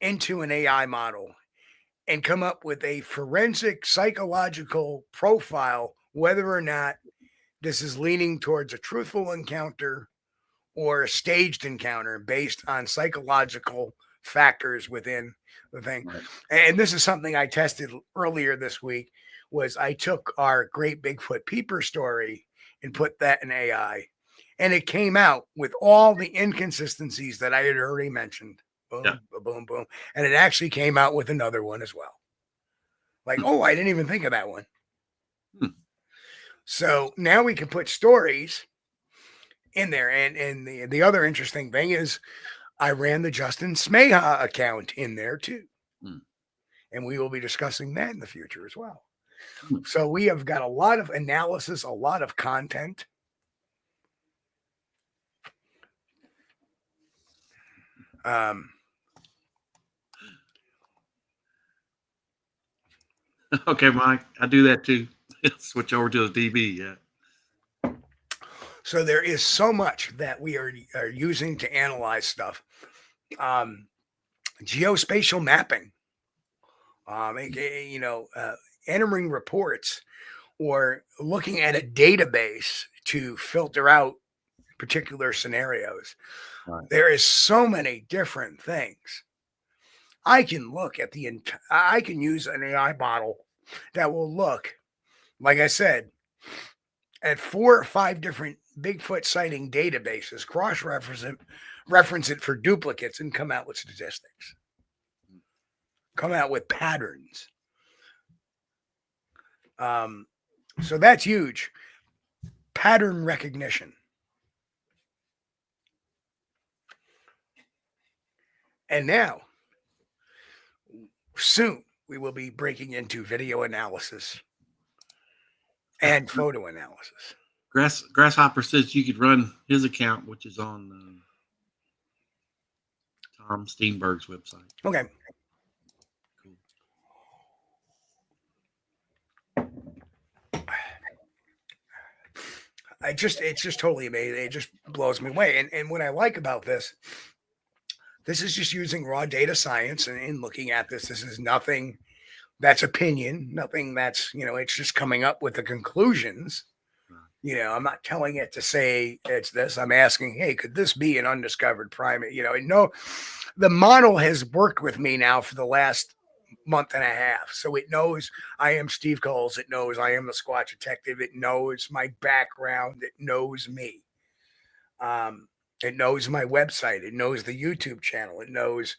S2: into an AI model and come up with a forensic psychological profile, whether or not this is leaning towards a truthful encounter or a staged encounter based on psychological factors within the thing.
S3: Right.
S2: And this is something I tested earlier this week. Was I took our Great Bigfoot Peeper story and put that in AI, and it came out with all the inconsistencies that I had already mentioned. Boom, boom, boom. And it actually came out with another one as well. Like, oh, I didn't even think of that one. So now we can put stories in there. And the other interesting thing is I ran the Justin Smeha account in there too. And we will be discussing that in the future as well. So we have got a lot of analysis, a lot of content.
S3: Okay, Mike, I do that too. Switch over to the DB. Yeah.
S2: So there is so much that we are using to analyze stuff. Geospatial mapping, entering reports or looking at a database to filter out particular scenarios. Right. There is so many different things. I can look at I can use an AI model that will look, like I said, at 4 or 5 different Bigfoot sighting databases, reference it for duplicates, and come out with statistics. Come out with patterns. So that's huge. Pattern recognition. And now, soon, we will be breaking into video analysis and photo analysis.
S3: Grasshopper says you could run his account, which is on Tom Steenberg's website.
S2: Okay. It's just totally amazing. It just blows me away. And what I like about this is just using raw data science and looking at this. This is nothing that's opinion, nothing that's, it's just coming up with the conclusions. I'm not telling it to say it's this. I'm asking, hey, could this be an undiscovered primate? The model has worked with me now for the last month and a half. So it knows I am Steve Kulls. It knows I am the Squatch Detective. It knows my background. It knows me. It knows my website. It knows the YouTube channel. It knows,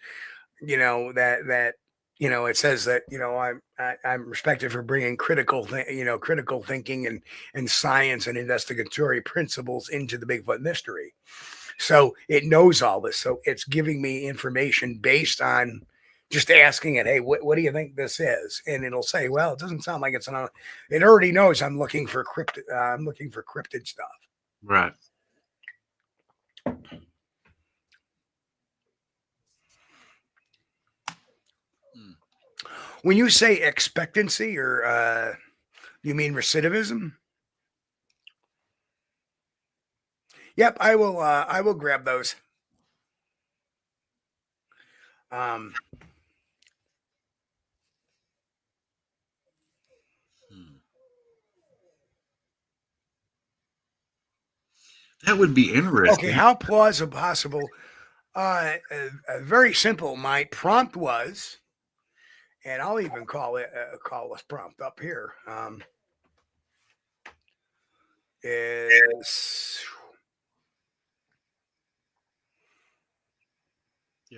S2: that it says that, I'm respected for bringing critical thinking and science and investigatory principles into the Bigfoot mystery. So it knows all this. So it's giving me information based on just asking it, hey, what do you think this is? And it'll say, well, it doesn't sound like it's it already knows I'm looking for cryptid stuff.
S3: Right.
S2: When you say expectancy, or you mean recidivism? Yep, I will grab those.
S3: That would be interesting.
S2: Okay, how possible? Very simple. My prompt was, and I'll even call this prompt up here.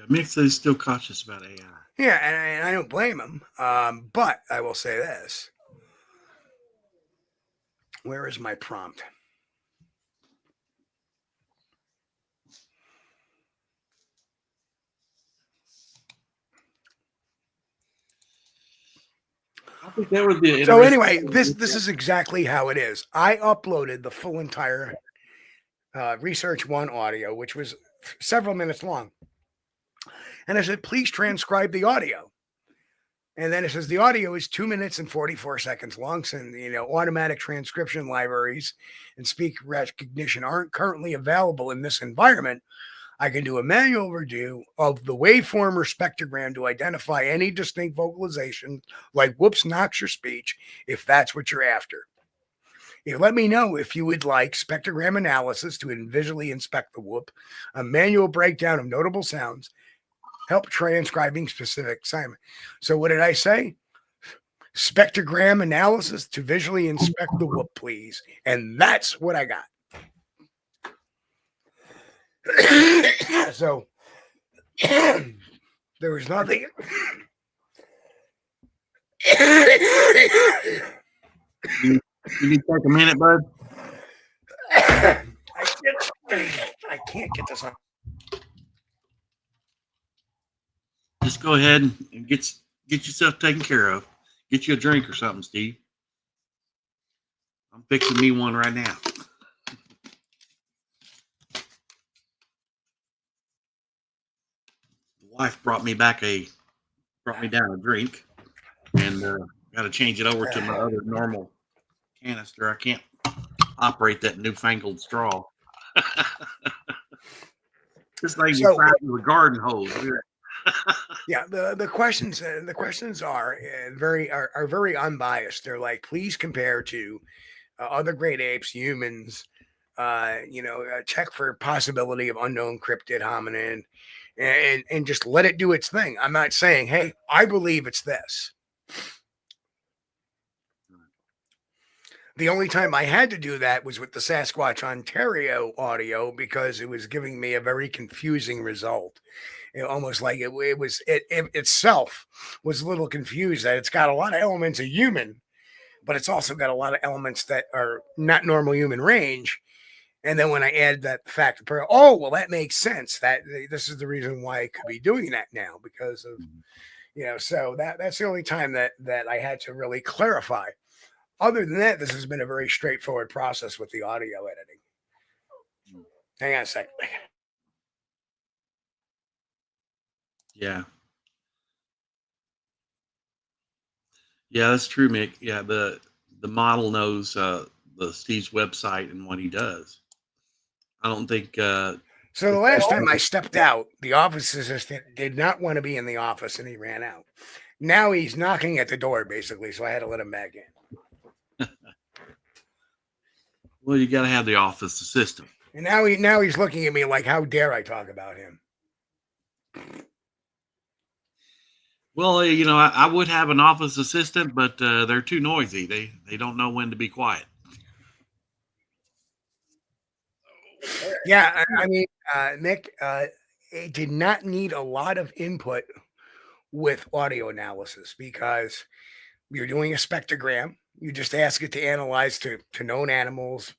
S3: Mix is still cautious about AI.
S2: Yeah, and I don't blame him. But I will say this. Where is my prompt?
S3: I think that would be
S2: so anyway, this is exactly how it is. I uploaded the full entire Research 1 audio, which was several minutes long. And I said, please transcribe the audio. And then it says the audio is 2 minutes and 44 seconds long. And, automatic transcription libraries and speak recognition aren't currently available in this environment. I can do a manual review of the waveform or spectrogram to identify any distinct vocalization, like whoops, knocks your speech, if that's what you're after. Let me know if you would like spectrogram analysis to visually inspect the whoop, a manual breakdown of notable sounds, help transcribing specific assignment. So what did I say? Spectrogram analysis to visually inspect the whoop, please. And that's what I got. So there was nothing.
S3: You need to take a minute, bud.
S2: I can't get this on.
S3: Just go ahead and get yourself taken care of. Get you a drink or something, Steve. I'm fixing me one right now. The wife brought me down a drink, and got to change it over to my other normal canister. I can't operate that newfangled straw. Just like you tried with a garden hose.
S2: Yeah, the questions are very unbiased. They're like, please compare to other great apes, humans. Check for possibility of unknown cryptid hominin, and just let it do its thing. I'm not saying, hey, I believe it's this. The only time I had to do that was with the Sasquatch Ontario audio, because it was giving me a very confusing result. Almost like it itself was a little confused, that it's got a lot of elements of human, but it's also got a lot of elements that are not normal human range. And then when I add that fact, that makes sense. That this is the reason why I could be doing that now, because of, so that's the only time that I had to really clarify. Other than that, this has been a very straightforward process with the audio editing. Hang on a second.
S3: Yeah. Yeah, that's true, Mick. Yeah, the model knows the Steve's website and what he does. I don't think
S2: so the last time I stepped out, the office assistant did not want to be in the office and he ran out. Now he's knocking at the door, basically, so I had to let him back in.
S3: Well, you got to have the office assistant.
S2: And now he's looking at me like, how dare I talk about him?
S3: Well, I would have an office assistant, but they're too noisy. They don't know when to be quiet.
S2: Yeah, I mean, Nick, it did not need a lot of input with audio analysis, because you're doing a spectrogram. You just ask it to analyze to known animals,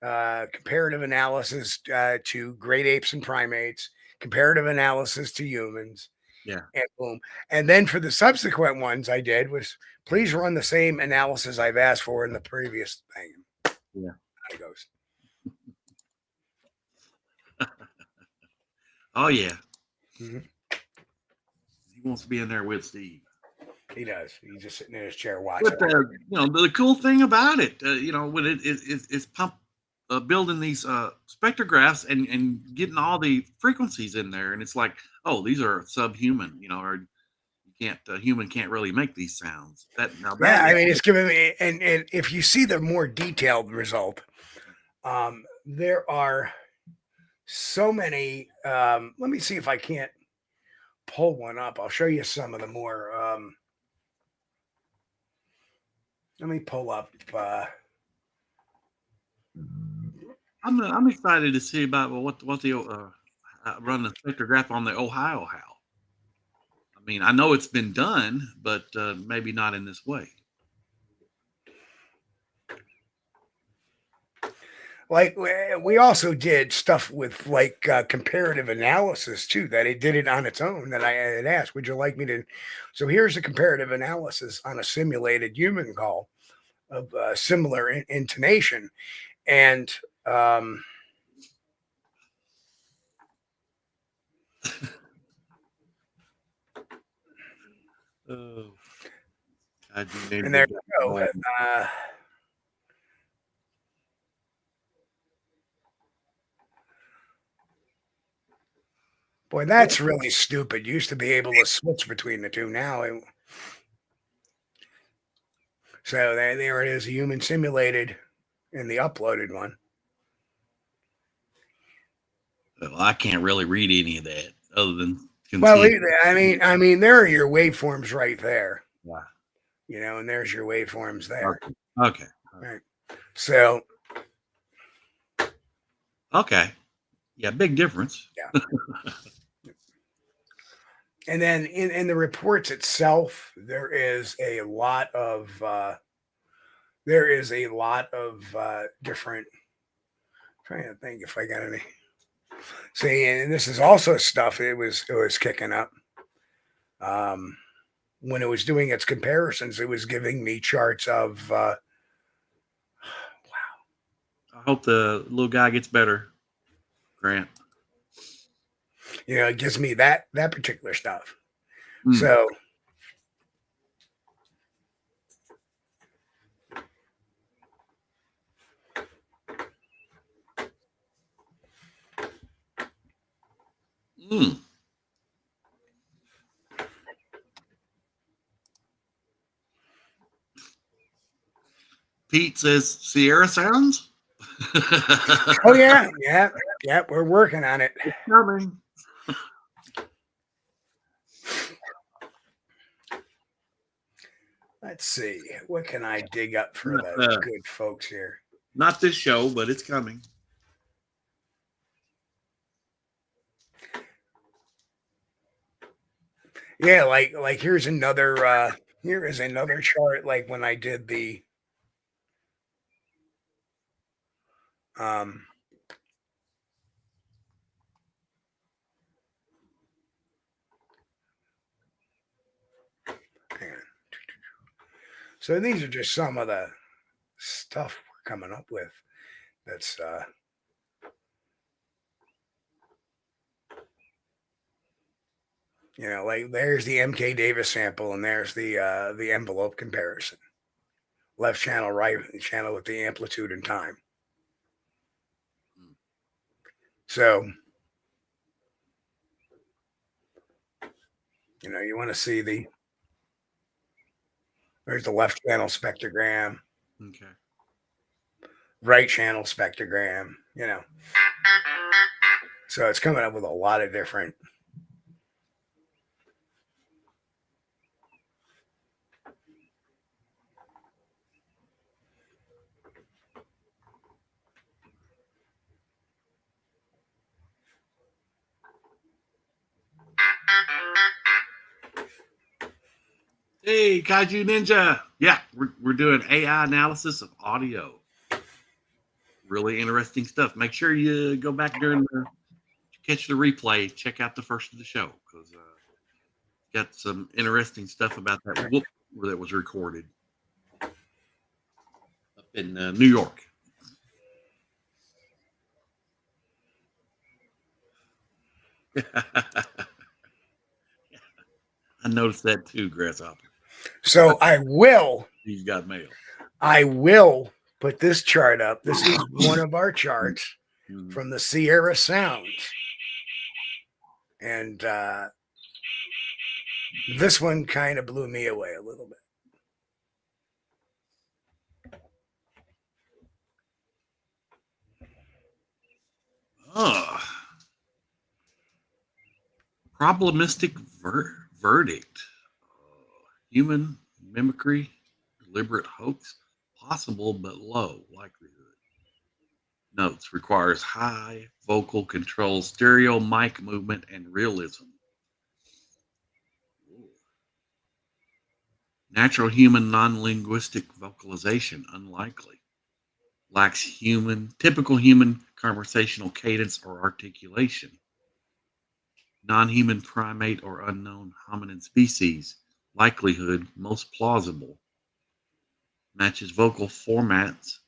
S2: comparative analysis to great apes and primates, comparative analysis to humans.
S3: Yeah.
S2: And boom. And then for the subsequent ones I did was, please run the same analysis I've asked for in the previous thing.
S3: Yeah.
S2: There it goes.
S3: Oh, yeah.
S2: Mm-hmm.
S3: He wants to be in there with Steve.
S2: He does. He's just sitting in his chair watching.
S3: But the cool thing about it, when it's building these spectrographs and getting all the frequencies in there, and it's like, oh, these are subhuman, or human can't really make these sounds. It's
S2: giving me, and if you see the more detailed result, there are so many. Let me see if I can't pull one up. I'll show you some of the more. Let me pull up.
S3: I'm excited to see about what the run the spectrograph on the Ohio Howl. I mean, I know it's been done, but maybe not in this way.
S2: Like, we also did stuff with comparative analysis too, that it did it on its own, that I had asked, would you like me to? So here's a comparative analysis on a simulated human call of similar intonation. And And there you go. Boy, that's really stupid. You used to be able to switch between the two. Now, so there it is, a human simulated in the uploaded one.
S3: Well, I can't really read any of that other than.
S2: Well, I mean, there are your waveforms right there.
S3: Yeah.
S2: You know, and there's your waveforms there.
S3: Okay.
S2: Right. So.
S3: Okay. Yeah, big difference.
S2: Yeah. And then in the reports itself, there is a lot of different. I'm trying to think if I got any. See, and this is also stuff it was kicking up. When it was doing its comparisons, it was giving me charts of. Wow.
S3: I hope the little guy gets better, Grant.
S2: You know, it gives me that particular stuff. So.
S3: Pete says Sierra sounds.
S2: Oh yeah. We're working on it.
S3: It's coming.
S2: Let's see. What can I dig up for the good folks here?
S3: Not this show, but it's coming.
S2: Yeah, like here's another chart. Like when I did the so these are just some of the stuff we're coming up with. That's you know, like there's the MK Davis sample, and there's the envelope comparison. Left channel, right channel with the amplitude and time. So, you know, you want to see there's the left channel spectrogram.
S3: Okay.
S2: Right channel spectrogram, you know. So it's coming up with a lot of different.
S3: Hey, Kaiju Ninja. Yeah, we're doing AI analysis of audio. Really interesting stuff. Make sure you go back catch the replay. Check out the first of the show because got some interesting stuff about that whoop that was recorded up in New York. I noticed that too, Grasshopper.
S2: So I will.
S3: He's got mail.
S2: I will put this chart up. This is one of our charts from the Sierra Sounds. And this one kind of blew me away a little bit.
S3: Probabilistic verdict. Human mimicry, deliberate hoax, possible but low likelihood. Notes, requires high vocal control, stereo mic movement, and realism. Natural human non-linguistic vocalization, unlikely. Lacks typical human conversational cadence or articulation. Non-human primate or unknown hominin species, likelihood most plausible. Matches vocal formats,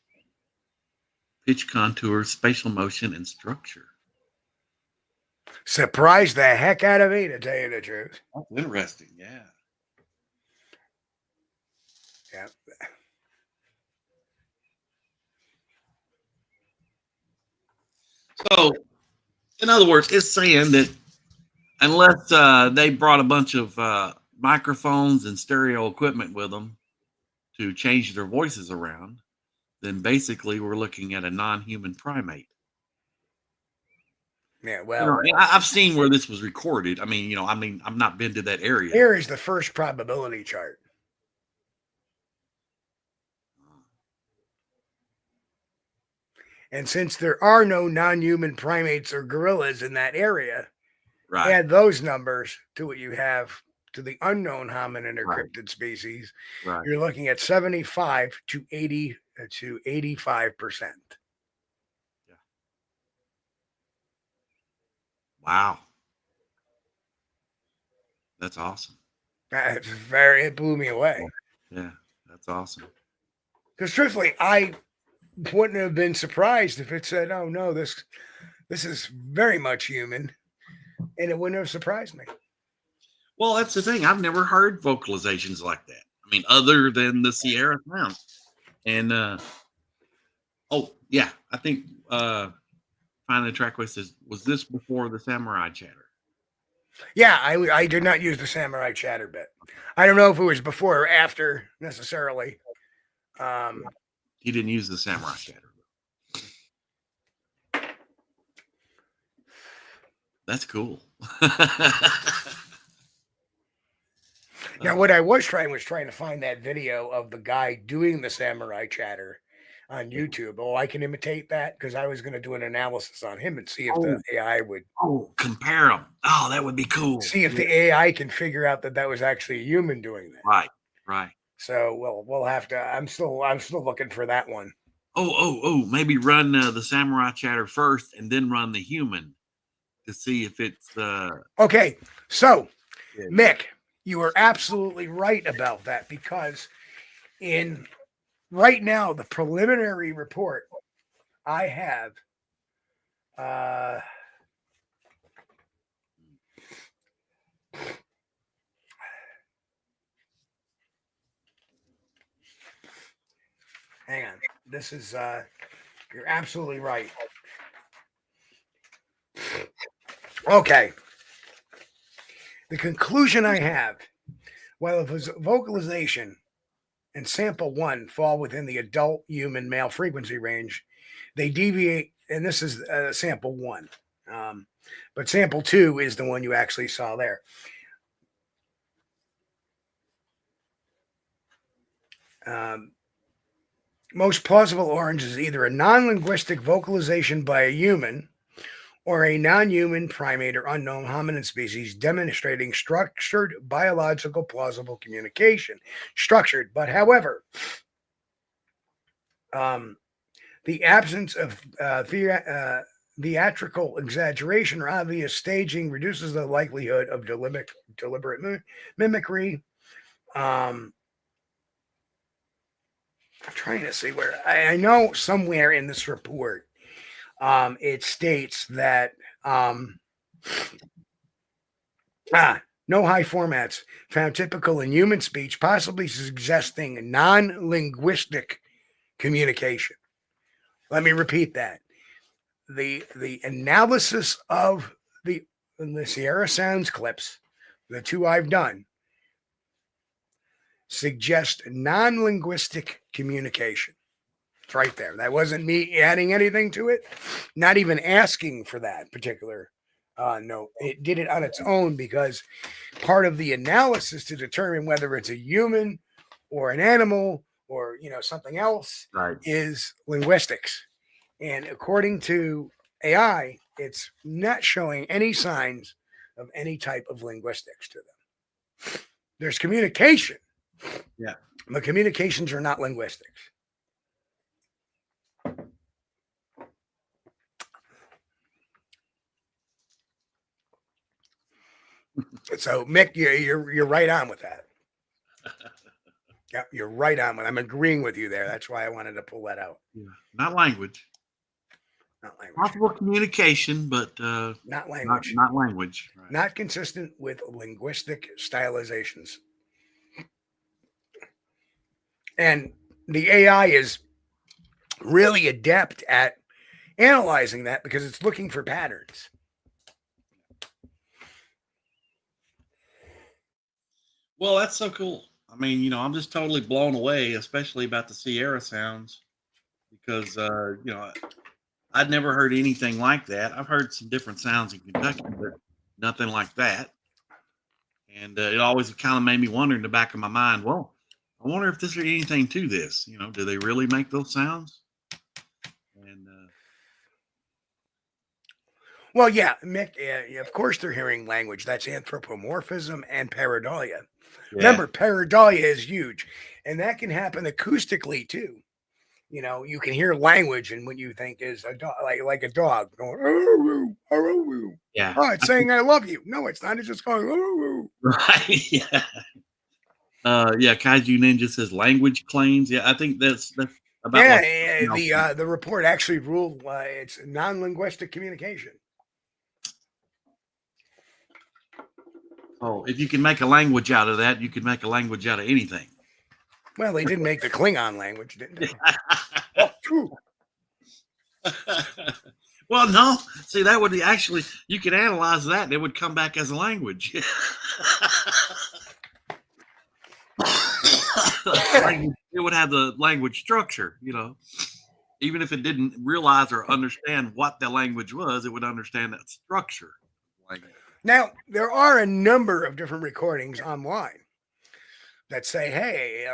S3: pitch contours, spatial motion, and structure.
S2: Surprised the heck out of me, to tell you the truth.
S3: That's interesting, yeah. So, in other words, it's saying that unless they brought a bunch of microphones and stereo equipment with them to change their voices around, then basically we're looking at a non-human primate.
S2: Yeah, well,
S3: I've seen where this was recorded. I've not been to that area.
S2: Here is the first probability chart. And since there are no non-human primates or gorillas in that area,
S3: right,
S2: add those numbers to what you have to the unknown hominin or
S3: right,
S2: cryptid species,
S3: right.
S2: You're looking at 75 to 80 to 85%.
S3: Yeah. Wow. That's awesome.
S2: It blew me away.
S3: Yeah, that's awesome.
S2: Because truthfully, I wouldn't have been surprised if it said, "Oh no, this is very much human," and it wouldn't have surprised me.
S3: Well, that's the thing. I've never heard vocalizations like that. I mean, other than the Sierra sound. And oh yeah, I think Find the Trackway says, was this before the samurai chatter?
S2: Yeah, I did not use the samurai chatter bit. I don't know if it was before or after necessarily.
S3: He didn't use the samurai chatter. That's cool.
S2: Now, what I was trying to find that video of the guy doing the samurai chatter on YouTube. Oh, I can imitate that because I was going to do an analysis on him and see if the AI would.
S3: Oh, compare them. Oh, that would be cool.
S2: See if the AI can figure out that was actually a human doing that.
S3: Right, right.
S2: So we'll have to. I'm still looking for that one.
S3: Oh! Maybe run the samurai chatter first, and then run the human to see if it's.
S2: Okay, so Mick, you are absolutely right about that because right now the preliminary report I have. Hang on. This is you're absolutely right. Okay. The conclusion I have, while if vocalization and sample 1 fall within the adult human male frequency range, they deviate, and this is sample 1. But sample 2 is the one you actually saw there. Most plausible orange is either a non-linguistic vocalization by a human or a non-human primate or unknown hominin species demonstrating structured biological plausible communication. Structured, but however, the absence of theatrical exaggeration or obvious staging reduces the likelihood of deliberate mimicry. I'm trying to see where I know somewhere in this report it states that no high formats found typical in human speech, possibly suggesting non-linguistic communication. Let me repeat that. The analysis of the Sierra Sounds clips, the 2 I've done, suggest non-linguistic communication. It's right there. That wasn't me adding anything to it, not even asking for that particular note. It did it on its own because part of the analysis to determine whether it's a human or an animal or something else is linguistics. And according to AI, it's not showing any signs of any type of linguistics to them. There's communication.
S3: Yeah.
S2: But communications are not linguistics. So, Mick, you're right on with that. Yeah, you're right on with. I'm agreeing with you there. That's why I wanted to pull that out.
S3: Yeah. Not language.
S2: Not language.
S3: Possible communication, but
S2: not language.
S3: Not language.
S2: Right. Not consistent with linguistic stylizations. And the AI is really adept at analyzing that because it's looking for patterns.
S3: Well, that's so cool. I mean, you know, I'm just totally blown away, especially about the Sierra sounds, because you know, I'd never heard anything like that. I've heard some different sounds in Kentucky, but nothing like that. And it always kind of made me wonder in the back of my mind, well, I wonder if there's anything to this. You know, do they really make those sounds? And
S2: well, yeah, Mick, of course they're hearing language. That's anthropomorphism and pareidolia. Yeah. Remember, pareidolia is huge, and that can happen acoustically too. You know, you can hear language, and what you think is a dog, like a dog going, oh, oh, oh,
S3: yeah,
S2: oh, it's saying I love you. No, it's not. It's just going, oh,
S3: right, yeah. Yeah, Kaiju Ninja says language claims. Yeah, I think that's about.
S2: Yeah, the report actually ruled it's non-linguistic communication.
S3: Oh, if you can make a language out of that, you could make a language out of anything.
S2: Well, they did make the Klingon language, didn't they? Oh, true.
S3: Well, no. See, that would be actually, you could analyze that and it would come back as a language. It would have the language structure, you know. Even if it didn't realize or understand what the language was, it would understand that structure.
S2: Now, there are a number of different recordings online that say, hey,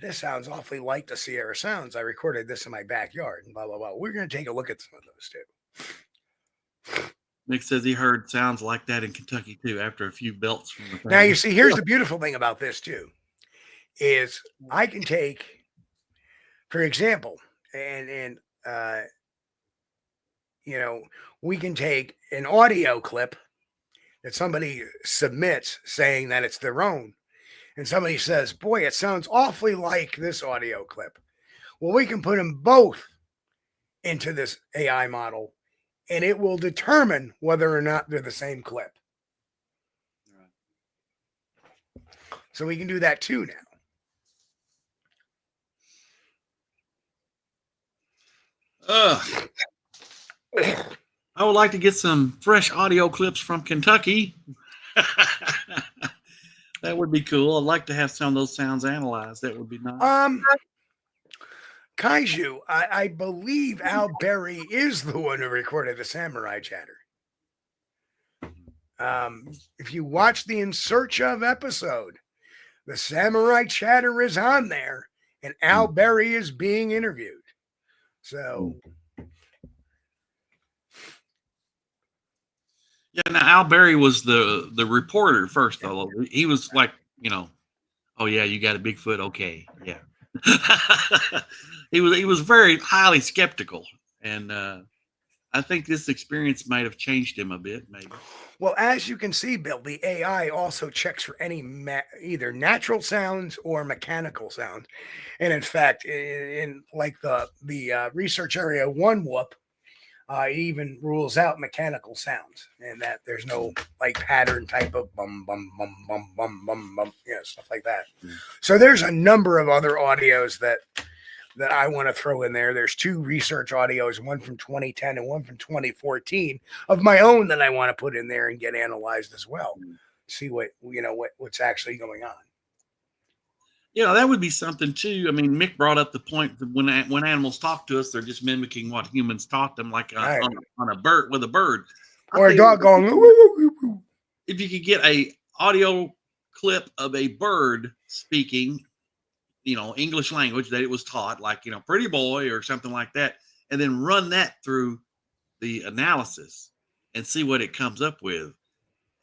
S2: this sounds awfully like the Sierra Sounds. I recorded this in my backyard and blah, blah, blah. We're going to take a look at some of those too.
S3: Nick says he heard sounds like that in Kentucky too, after a few belts from the family.
S2: Now, you see, here's the beautiful thing about this too, is I can take, for example, and you know, we can take an audio clip that somebody submits saying that it's their own. And somebody says, boy, it sounds awfully like this audio clip. Well, we can put them both into this AI model, and it will determine whether or not they're the same clip. Right. So we can do that too
S3: now. I would like to get some fresh audio clips from Kentucky. That would be cool. I'd like to have some of those sounds analyzed. That would be nice.
S2: Kaiju, I believe Al Berry is the one who recorded the Samurai Chatter. If you watch the In Search Of episode, the Samurai Chatter is on there, and Al Berry is being interviewed. So...
S3: yeah, now Al Berry was the reporter first, though. He was like, you know, oh yeah, you got a Bigfoot, okay, yeah. he was very highly skeptical, and I think this experience might have changed him a bit, maybe.
S2: Well, as you can see, Bill, the AI also checks for any either natural sounds or mechanical sounds, and in fact, in like the research area 1 whoop. Even rules out mechanical sounds, and that there's no like pattern type of bum bum bum bum bum bum bum, stuff like that. So there's a number of other audios that I want to throw in there. There's 2 research audios, one from 2010 and one from 2014 of my own that I want to put in there and get analyzed as well. See what's actually going on.
S3: You know, that would be something too. I mean, Mick brought up the point that when animals talk to us, they're just mimicking what humans taught them, like on a bird with a bird.
S2: Or a dog going, ooh, ooh, ooh, ooh.
S3: If you could get a audio clip of a bird speaking, you know, English language that it was taught, like, you know, pretty boy or something like that, and then run that through the analysis and see what it comes up with,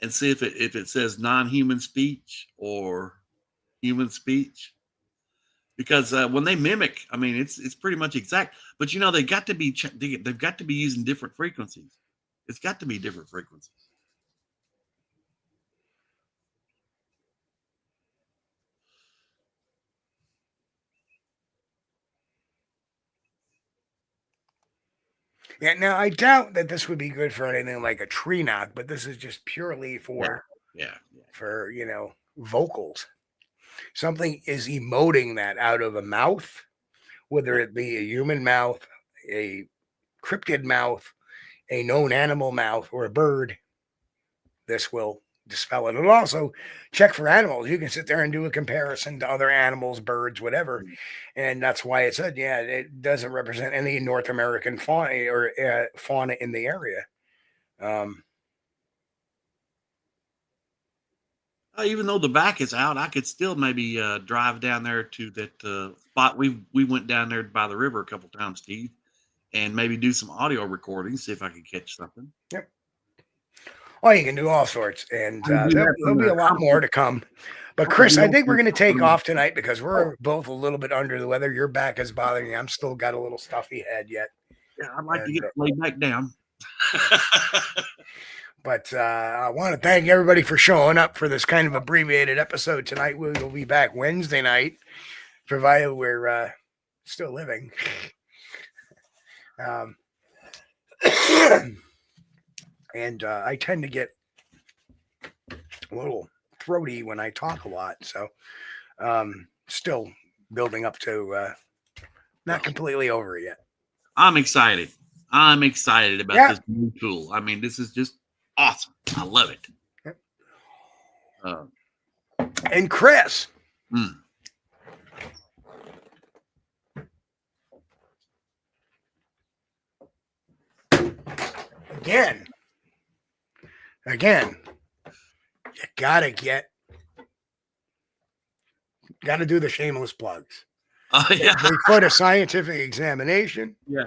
S3: and see if it says non-human speech or human speech, because when they mimic, I mean, it's pretty much exact. But you know, they've got to be using different frequencies. It's got to be different frequencies.
S2: Yeah. Now, I doubt that this would be good for anything like a tree knock, but this is just purely for for vocals. Something is emoting that out of a mouth, whether it be a human mouth, a cryptid mouth, a known animal mouth, or a bird, this will dispel it. And also check for animals. You can sit there and do a comparison to other animals, birds, whatever. And that's why it said, yeah, it doesn't represent any North American fauna or fauna in the area.
S3: Even though the back is out, I could still maybe drive down there to that spot. We went down there by the river a couple times, Steve, and maybe do some audio recordings, see if I could catch something.
S2: Yep. Oh, you can do all sorts, and there'll be a lot more to come. But Chris, I think we're going to take off tonight because we're both a little bit under the weather. Your back is bothering me. I'm still got a little stuffy head yet.
S3: Yeah, I'd like to get laid back down.
S2: But I want to thank everybody for showing up for this kind of abbreviated episode tonight. We will be back Wednesday night, provided we're still living. And I tend to get a little throaty when I talk a lot. So still building up to not completely over yet.
S3: I'm excited. I'm excited about this new tool. I mean, this is just awesome. I love it.
S2: And Chris. Again, you gotta do the shameless plugs. Bigfoot, a scientific examination.
S3: Yeah.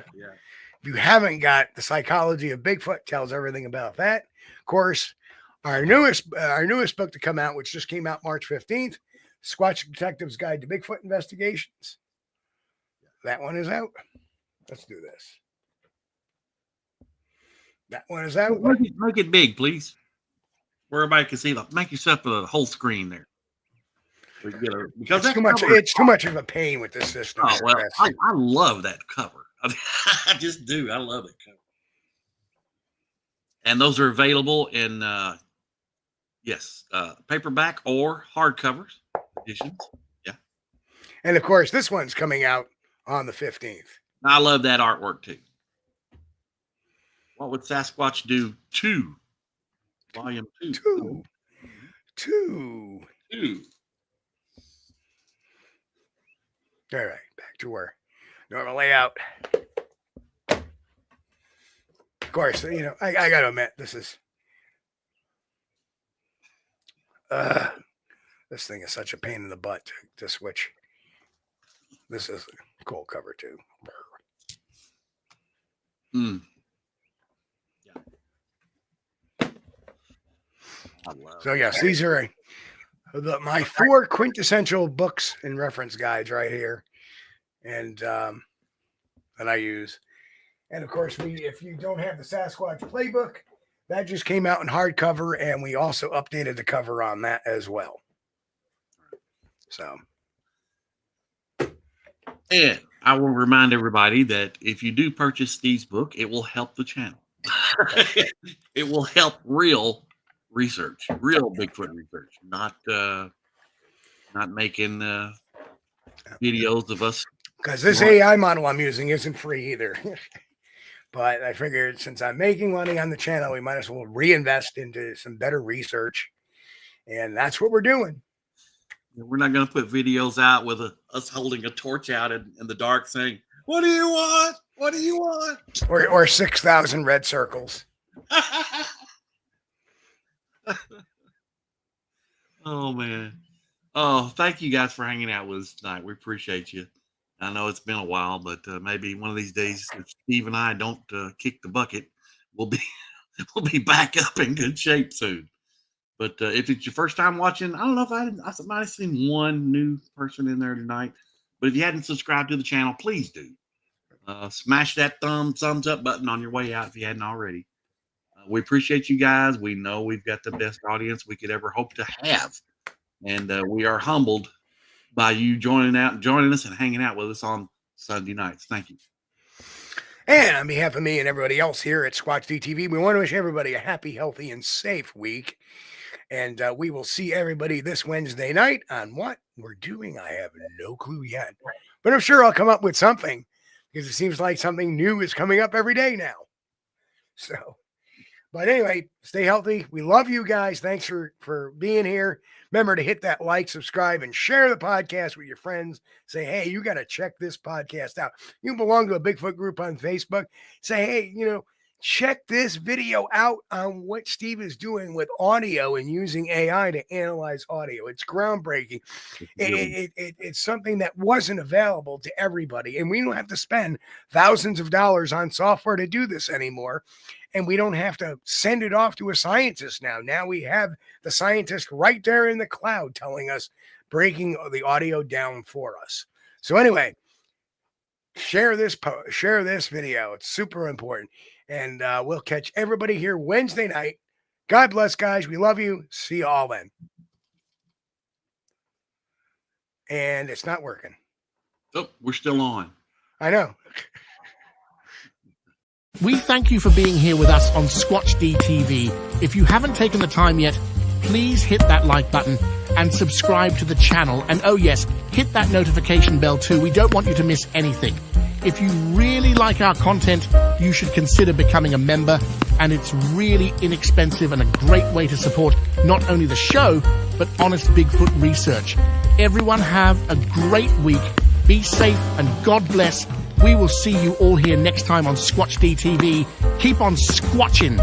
S2: If you haven't got The Psychology of Bigfoot, tells everything about that. Of course, our newest book to come out, which just came out March 15th, Squatch Detective's Guide to Bigfoot Investigations. That one is out. Let's do this. That one is out.
S3: Make it big, please. Where everybody can see. Make yourself a whole screen there. Because
S2: it's too much of a pain with this system.
S3: Oh, well, I love that cover. I just do. I love it. And those are available in paperback or hardcover editions. Yeah.
S2: And of course, this one's coming out on the 15th.
S3: I love that artwork too. What would Sasquatch do? Volume 2.
S2: Two. All right, back to our normal layout. Of course, I got to admit, this thing is such a pain in the butt to switch. This is a cool cover too. So yes, these are my 4 quintessential books and reference guides right here, and that I use. And of course, if you don't have the Sasquatch Playbook, that just came out in hardcover, and we also updated the cover on that as well. So,
S3: and I will remind everybody that if you do purchase Steve's book, it will help the channel. It will help real research, real Bigfoot research, not making videos of us.
S2: Because this AI model I'm using isn't free either. But I figured since I'm making money on the channel, we might as well reinvest into some better research. And that's what we're doing.
S3: We're not going to put videos out with us holding a torch out in the dark saying, "What do you want? What do you want?"
S2: Or 6,000 red circles.
S3: Oh, man. Oh, thank you guys for hanging out with us tonight. We appreciate you. I know it's been a while, but maybe one of these days, if Steve and I don't kick the bucket, we'll be back up in good shape soon. But if it's your first time watching, I don't know if I might have seen one new person in there tonight. But if you hadn't subscribed to the channel, please do. Smash that thumbs up button on your way out if you hadn't already. We appreciate you guys. We know we've got the best audience we could ever hope to have. And we are humbled by you joining us and hanging out with us on Sunday nights. Thank you.
S2: And on behalf of me and everybody else here at Squatch-D TV, we want to wish everybody a happy, healthy, and safe week. And we will see everybody this Wednesday night on what we're doing. I have no clue yet, but I'm sure I'll come up with something. because it seems like something new is coming up every day now. So, but anyway, stay healthy. We love you guys. Thanks for being here. Remember to hit that like, subscribe, and share the podcast with your friends. Say, hey, you got to check this podcast out. You belong to a Bigfoot group on Facebook. Say, hey, check this video out on what Steve is doing with audio and using AI to analyze audio. It's groundbreaking. It's something that wasn't available to everybody. And we don't have to spend thousands of dollars on software to do this anymore. And we don't have to send it off to a scientist now. Now we have the scientist right there in the cloud telling us, breaking the audio down for us. So anyway, share this video. It's super important. And we'll catch everybody here Wednesday night. God bless, guys. We love you. See you all then. And it's not working.
S3: Oh, we're still on.
S2: I know.
S1: We thank you for being here with us on Squatch-D TV. If you haven't taken the time yet, please hit that like button and subscribe to the channel. And oh yes, hit that notification bell too. We don't want you to miss anything. If you really like our content, you should consider becoming a member, and it's really inexpensive and a great way to support not only the show, but honest Bigfoot research. Everyone have a great week. Be safe and God bless. We will see you all here next time on Squatch-D TV. Keep on squatching.